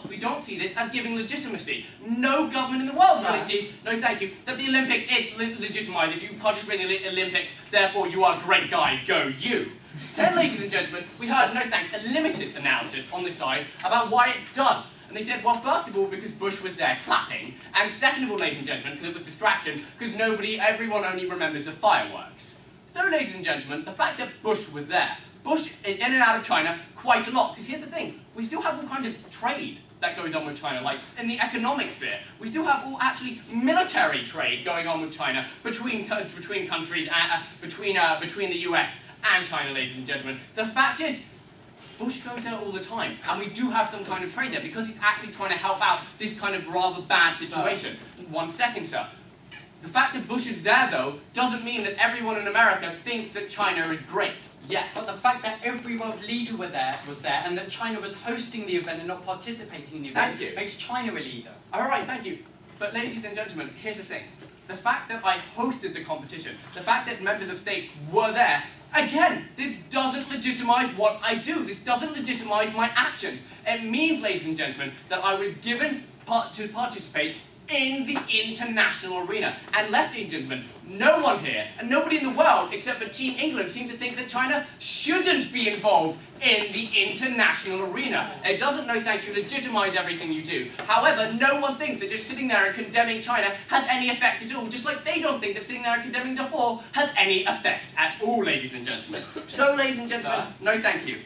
we don't see this as giving legitimacy. No government in the world really sees, no thank you, that the Olympics is legitimized. If you participate in the Olympics, therefore you are a great guy, go you. Then, ladies and gentlemen, we heard, no thanks, a limited analysis on this side about why it does. And they said, well, first of all, because Bush was there clapping, and second of all, ladies and gentlemen, because it was distraction, because everyone only remembers the fireworks. So, ladies and gentlemen, the fact that Bush was there, Bush is in and out of China quite a lot, because here's the thing, we still have all kinds of trade that goes on with China, like in the economic sphere. We still have all actually military trade going on with China between countries, between the US and China, ladies and gentlemen. The fact is, Bush goes there all the time, and we do have some kind of trade there, because he's actually trying to help out this kind of rather bad situation. Sir. 1 second, sir. The fact that Bush is there, though, doesn't mean that everyone in America thinks that China is great. Yeah, but the fact that every world leader was there, and that China was hosting the event and not participating in the event, makes China a leader. Alright, thank you. But ladies and gentlemen, here's the thing. The fact that I hosted the competition, the fact that members of state were there, again, this doesn't legitimize what I do. This doesn't legitimize my actions. It means, ladies and gentlemen, that I was given to participate in the international arena. And ladies and gentlemen, no one here, and nobody in the world, except for Team England, seem to think that China shouldn't be involved in the international arena. It doesn't, no thank you, legitimize everything you do. However, no one thinks that just sitting there and condemning China has any effect at all, just like they don't think that sitting there and condemning Darfur has any effect at all, ladies and gentlemen. So, ladies and gentlemen, no thank you.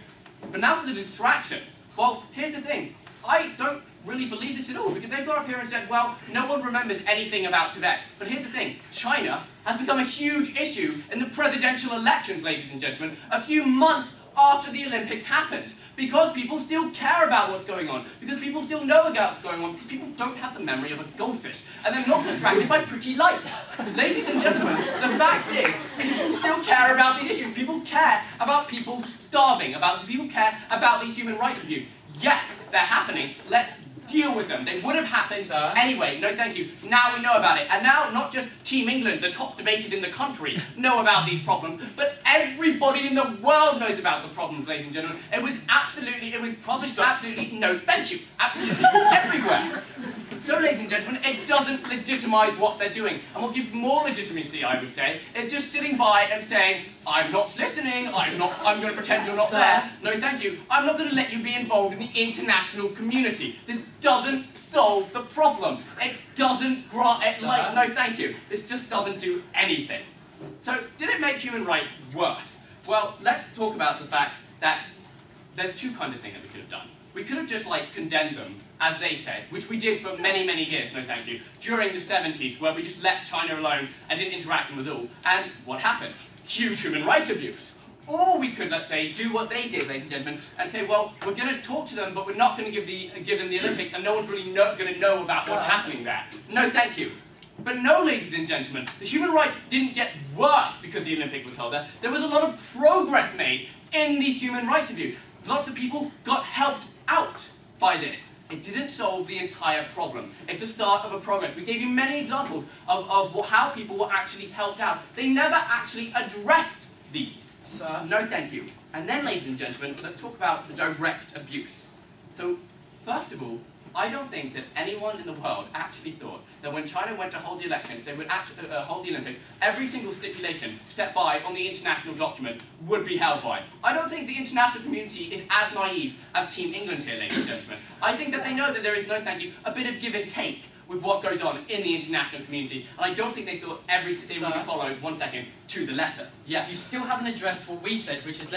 But now for the distraction. Well, here's the thing. I don't really believe this at all, because they've got up here and said, well, no one remembers anything about Tibet. But here's the thing, China has become a huge issue in the presidential elections, ladies and gentlemen, a few months after the Olympics happened, because people still care about what's going on, because people still know about what's going on, because people don't have the memory of a goldfish, and they're not distracted by pretty lights. Ladies and gentlemen, the fact is, people still care about these issues. People care about people starving, people care about these human rights abuse. Yes, they're happening. Let's deal with them. They would have happened anyway. No, thank you. Now we know about it. And now, not just Team England, the top debaters in the country, know about these problems, but everybody in the world knows about the problems, ladies and gentlemen. It was published absolutely, no, thank you, absolutely everywhere. So, ladies and gentlemen, it doesn't legitimize what they're doing. And what gives more legitimacy, I would say, is just sitting by and saying, I'm not listening, I'm going to pretend you're not there. No, thank you. I'm not going to let you be involved in the international community. This doesn't solve the problem. It doesn't grant it, no, thank you. This just doesn't do anything. So, did it make human rights worse? Well, let's talk about the fact that there's two kinds of things that we could have done. We could have just, like, condemned them, as they said, which we did for many, many years, no thank you, during the 70s, where we just let China alone and didn't interact with all. And what happened? Huge human rights abuse. Or we could, let's say, do what they did, ladies and gentlemen, and say, well, we're going to talk to them, but we're not going to give them the Olympics, and no one's really going to know about what's happening there. No thank you. But no, ladies and gentlemen, the human rights didn't get worse because the Olympics was held there. There was a lot of progress made in these human rights abuse. Lots of people got helped out by this. It didn't solve the entire problem. It's the start of a progress. We gave you many examples of how people were actually helped out. They never actually addressed these. Sir? No, thank you. And then, ladies and gentlemen, let's talk about the direct abuse. So, first of all, I don't think that anyone in the world actually thought that when China went to hold the elections, they would actually hold the Olympics, every single stipulation set by on the international document would be held by. I don't think the international community is as naive as Team England here, ladies and gentlemen. I think that they know that there is, no thank you, a bit of give and take with what goes on in the international community, and I don't think they thought everything would be followed, one second, to the letter. Yeah, you still haven't addressed what we said, which is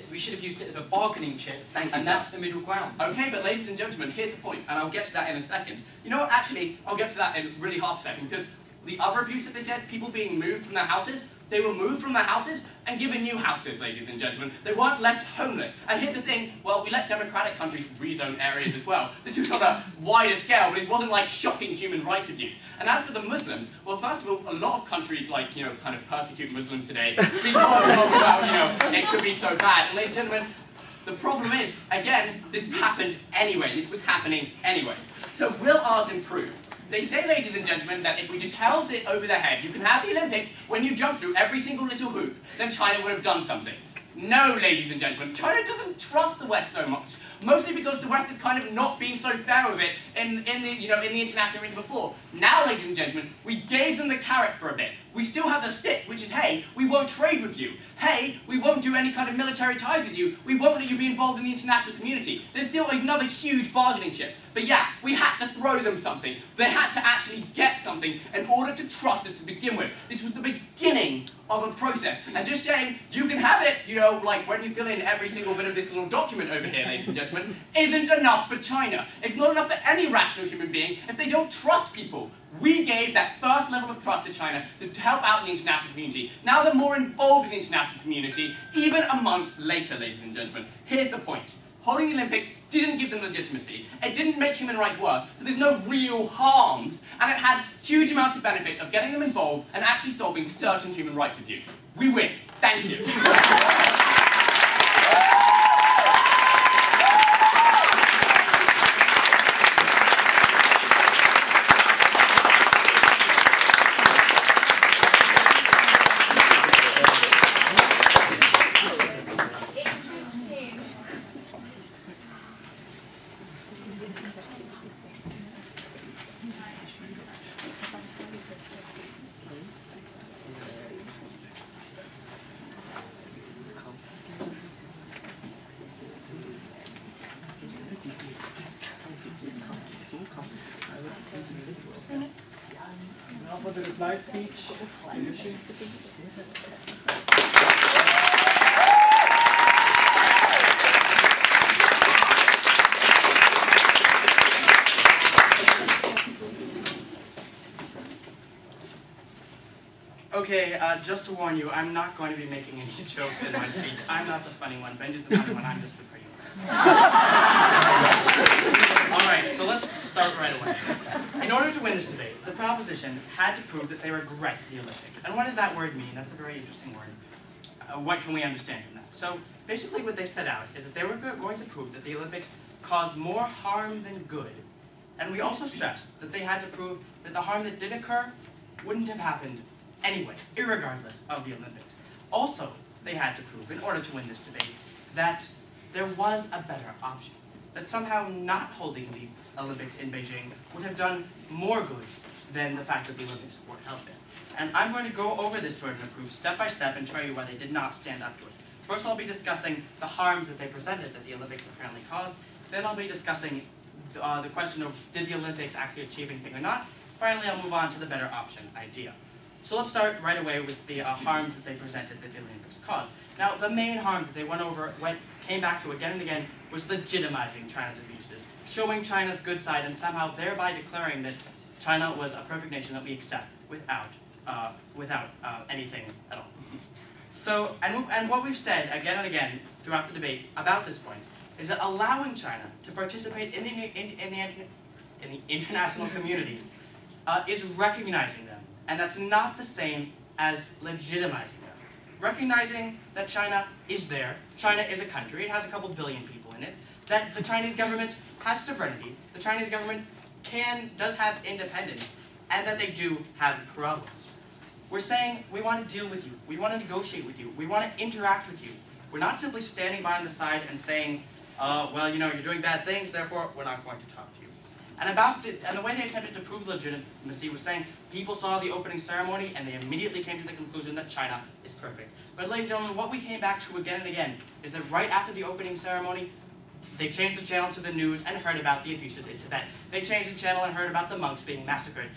we should have used it as a bargaining chip, and that's the middle ground. Okay, but ladies and gentlemen, here's the point, and I'll get to that in a second. You know what, actually, I'll get to that in really half a second, because the other abuse that they said, people being moved from their houses, they were moved from their houses and given new houses, ladies and gentlemen. They weren't left homeless. And here's the thing, well, we let democratic countries rezone areas as well. This was on a wider scale, but it wasn't like shocking human rights abuse. And as for the Muslims, well, first of all, a lot of countries like, kind of persecute Muslims today because about, it could be so bad. And ladies and gentlemen, the problem is, again, this happened anyway. This was happening anyway. So will ours improve? They say, ladies and gentlemen, that if we just held it over their head, you can have the Olympics when you jump through every single little hoop, then China would have done something. No, ladies and gentlemen, China doesn't trust the West so much. Mostly because the West is kind of not being so fair with it in the international arena before. Now, ladies and gentlemen, we gave them the carrot for a bit. We still have the stick, which is, hey, we won't trade with you. Hey, we won't do any kind of military ties with you. We won't let you be involved in the international community. There's still another huge bargaining chip. But yeah, we had to throw them something. They had to actually get something in order to trust it to begin with. This was the beginning of a process. And just saying, you can have it, like when you fill in every single bit of this little document over here, ladies and gentlemen, isn't enough for China. It's not enough for any rational human being if they don't trust people. We gave that first level of trust to China to help out the international community. Now they're more involved in the international community, even a month later, ladies and gentlemen. Here's the point. Holding the Olympics didn't give them legitimacy. It didn't make human rights work, but there's no real harms, and it had huge amounts of benefits of getting them involved and actually solving certain human rights abuse. We win. Thank you. Now for the reply speech. Okay, just to warn you, I'm not going to be making any jokes in my speech. I'm not the funny one. Benji's the funny one. I'm just the pretty one. Alright, so let's start right away. In order to win this debate, the proposition had to prove that they regret the Olympics. And what does that word mean? That's a very interesting word. What can we understand from that? So, basically what they set out is that they were going to prove that the Olympics caused more harm than good. And we also stressed that they had to prove that the harm that did occur wouldn't have happened anyway, irregardless of the Olympics. Also, they had to prove, in order to win this debate, that there was a better option. That somehow not holding the Olympics in Beijing would have done more good than the fact that the Olympics were held there. And I'm going to go over this burden of proof step by step and show you why they did not stand up to it. First, I'll be discussing the harms that they presented that the Olympics apparently caused. Then I'll be discussing the question of did the Olympics actually achieve anything or not. Finally, I'll move on to the better option idea. So let's start right away with the harms that they presented that the Olympics caused. Now, the main harm that they came back to again and again was legitimizing China's abuses, showing China's good side and somehow thereby declaring that China was a perfect nation that we accept without anything at all. So, and what we've said again and again throughout the debate about this point is that allowing China to participate in the international community is recognizing them. And that's not the same as legitimizing them. Recognizing that China is there. China is a country. It has a couple billion people in it. that the Chinese government has sovereignty, the Chinese government does have independence, and that they do have problems. We're saying we want to deal with you, we want to negotiate with you, we want to interact with you. We're not simply standing by on the side and saying, well, you know, you're doing bad things, therefore we're not going to talk to you. And the way they attempted to prove legitimacy was saying people saw the opening ceremony and they immediately came to the conclusion that China is perfect. But ladies and gentlemen, what we came back to again and again is that right after the opening ceremony, they changed the channel to the news and heard about the abuses in Tibet. They changed the channel and heard about the monks being massacred.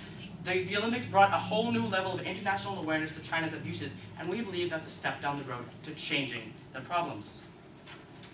The Olympics brought a whole new level of international awareness to China's abuses, and we believe that's a step down the road to changing the problems.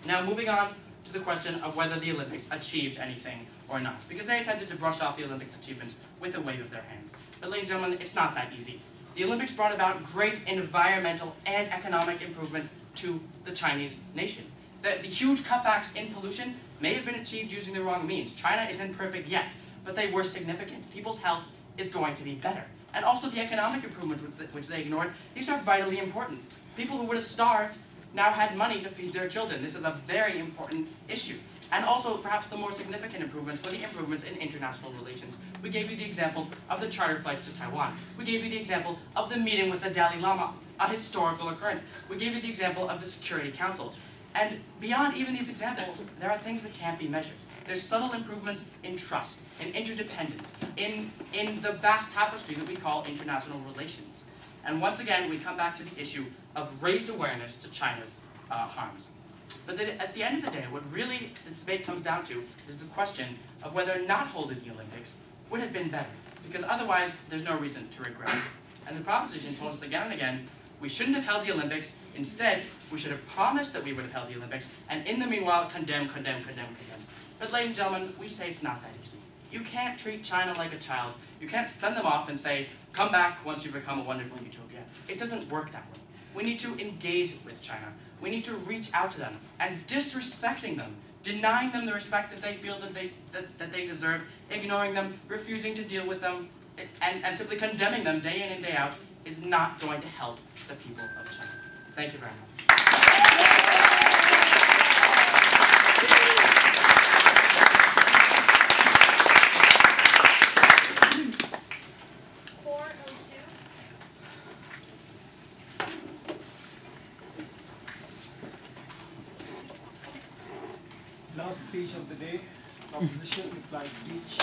Now, moving on to the question of whether the Olympics achieved anything or not, because they attempted to brush off the Olympics achievements with a wave of their hands. But ladies and gentlemen, it's not that easy. The Olympics brought about great environmental and economic improvements to the Chinese nation. The huge cutbacks in pollution may have been achieved using the wrong means. China isn't perfect yet, but they were significant. People's health is going to be better. And also the economic improvements which they ignored, these are vitally important. People who would have starved now had money to feed their children. This is a very important issue. And also, perhaps the more significant improvements were the improvements in international relations. We gave you the examples of the charter flights to Taiwan. We gave you the example of the meeting with the Dalai Lama, a historical occurrence. We gave you the example of the Security Council. And beyond even these examples, there are things that can't be measured. There's subtle improvements in trust, in interdependence, in the vast tapestry that we call international relations. And once again, we come back to the issue of raised awareness to China's harms. But at the end of the day, what really this debate comes down to is the question of whether not holding the Olympics would have been better, because otherwise there's no reason to regret it. And the proposition told us again and again, we shouldn't have held the Olympics. Instead, we should have promised that we would have held the Olympics, and in the meanwhile, condemn. But ladies and gentlemen, we say it's not that easy. You can't treat China like a child. You can't send them off and say, come back once you become a wonderful utopia. It doesn't work that way. We need to engage with China. We need to reach out to them, and disrespecting them, denying them the respect that they feel that they deserve, ignoring them, refusing to deal with them, and simply condemning them day in and day out is not going to help the people of China. Thank you very much. Last speech of the day, proposition reply speech.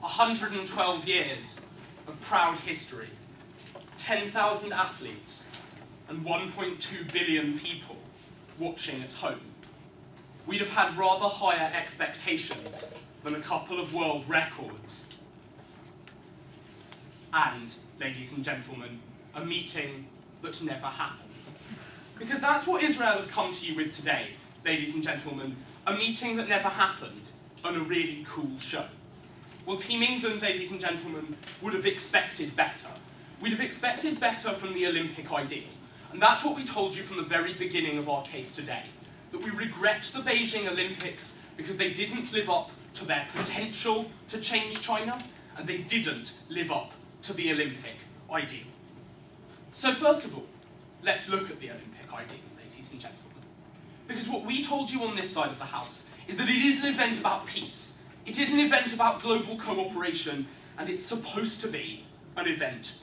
"112 years of proud history, 10,000 athletes, and 1.2 billion people watching at home. We'd have had rather higher expectations than a couple of world records. And, ladies and gentlemen, a meeting that never happened. Because that's what Israel have come to you with today, ladies and gentlemen, a meeting that never happened, and a really cool show. Well, Team England, ladies and gentlemen, would have expected better. We'd have expected better from the Olympic ideal. And that's what we told you from the very beginning of our case today, that we regret the Beijing Olympics because they didn't live up to their potential to change China, and they didn't live up to the Olympic ideal. So first of all, let's look at the Olympic ideal, ladies and gentlemen. Because what we told you on this side of the house is that it is an event about peace. It is an event about global cooperation, and it's supposed to be an event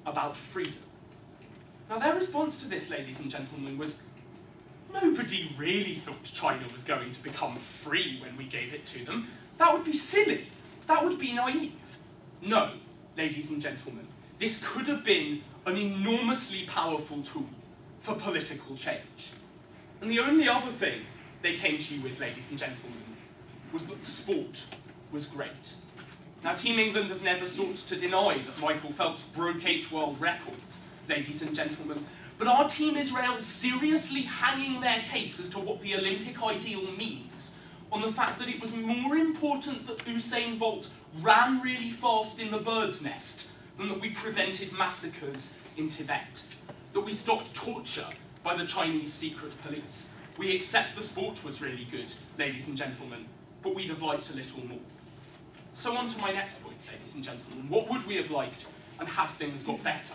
about freedom. Now their response to this, ladies and gentlemen, was nobody really thought China was going to become free when we gave it to them. That would be silly. That would be naive. No, ladies and gentlemen, this could have been an enormously powerful tool for political change. And the only other thing they came to you with, ladies and gentlemen, was that sport was great. Now, Team England have never sought to deny that Michael Phelps broke 8 world records, ladies and gentlemen, but our Team Israel seriously hanging their case as to what the Olympic ideal means on the fact that it was more important that Usain Bolt ran really fast in the bird's nest than that we prevented massacres in Tibet, that we stopped torture by the Chinese secret police. We accept the sport was really good, ladies and gentlemen, but we'd have liked a little more. So on to my next point, ladies and gentlemen. What would we have liked and have things got better?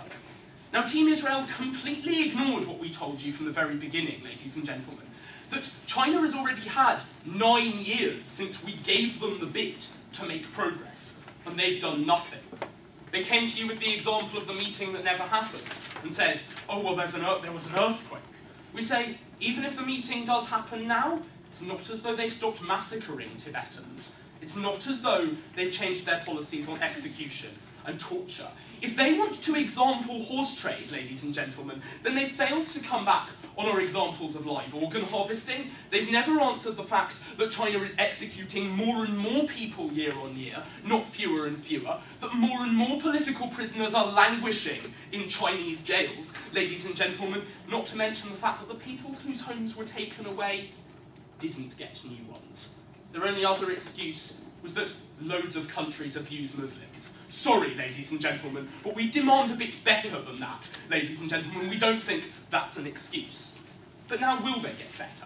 Now, Team Israel completely ignored what we told you from the very beginning, ladies and gentlemen, that China has already had 9 years since we gave them the bid to make progress, and they've done nothing. They came to you with the example of the meeting that never happened, and said, oh, well, there was an earthquake. We say, even if the meeting does happen now, it's not as though they've stopped massacring Tibetans. It's not as though they've changed their policies on execution and torture. If they want to example horse trade, ladies and gentlemen, then they've failed to come back on our examples of live organ harvesting. They've never answered the fact that China is executing more and more people year on year, not fewer and fewer, that more and more political prisoners are languishing in Chinese jails, ladies and gentlemen, not to mention the fact that the people whose homes were taken away didn't get new ones. Their only other excuse was that loads of countries abuse Muslims. Sorry, ladies and gentlemen, but we demand a bit better than that, ladies and gentlemen. We don't think that's an excuse. But now will they get better?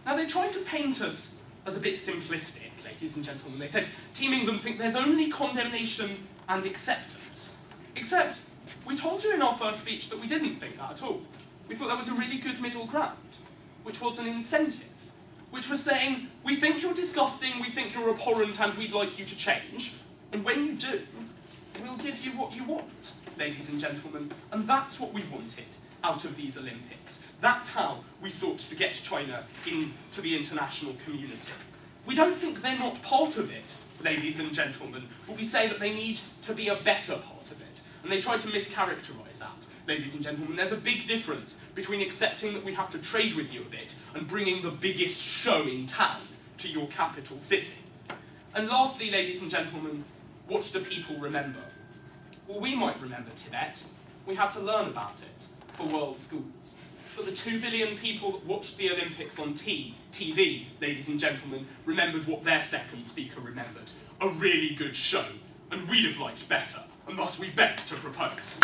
Now they tried to paint us as a bit simplistic, ladies and gentlemen. They said Team England think there's only condemnation and acceptance. Except, we told you in our first speech that we didn't think that at all. We thought that was a really good middle ground, which was an incentive, which was saying, we think you're disgusting, we think you're abhorrent, and we'd like you to change, and when you do, we'll give you what you want, ladies and gentlemen, and that's what we wanted out of these Olympics. That's how we sought to get China into the international community. We don't think they're not part of it, ladies and gentlemen, but we say that they need to be a better part of it, and they tried to mischaracterise that. Ladies and gentlemen, there's a big difference between accepting that we have to trade with you a bit and bringing the biggest show in town to your capital city. And lastly, ladies and gentlemen, what do people remember? Well, we might remember Tibet. We had to learn about it for world schools. But the 2 billion people that watched the Olympics on TV, ladies and gentlemen, remembered what their second speaker remembered. A really good show. And we'd have liked better. And thus we beg to propose.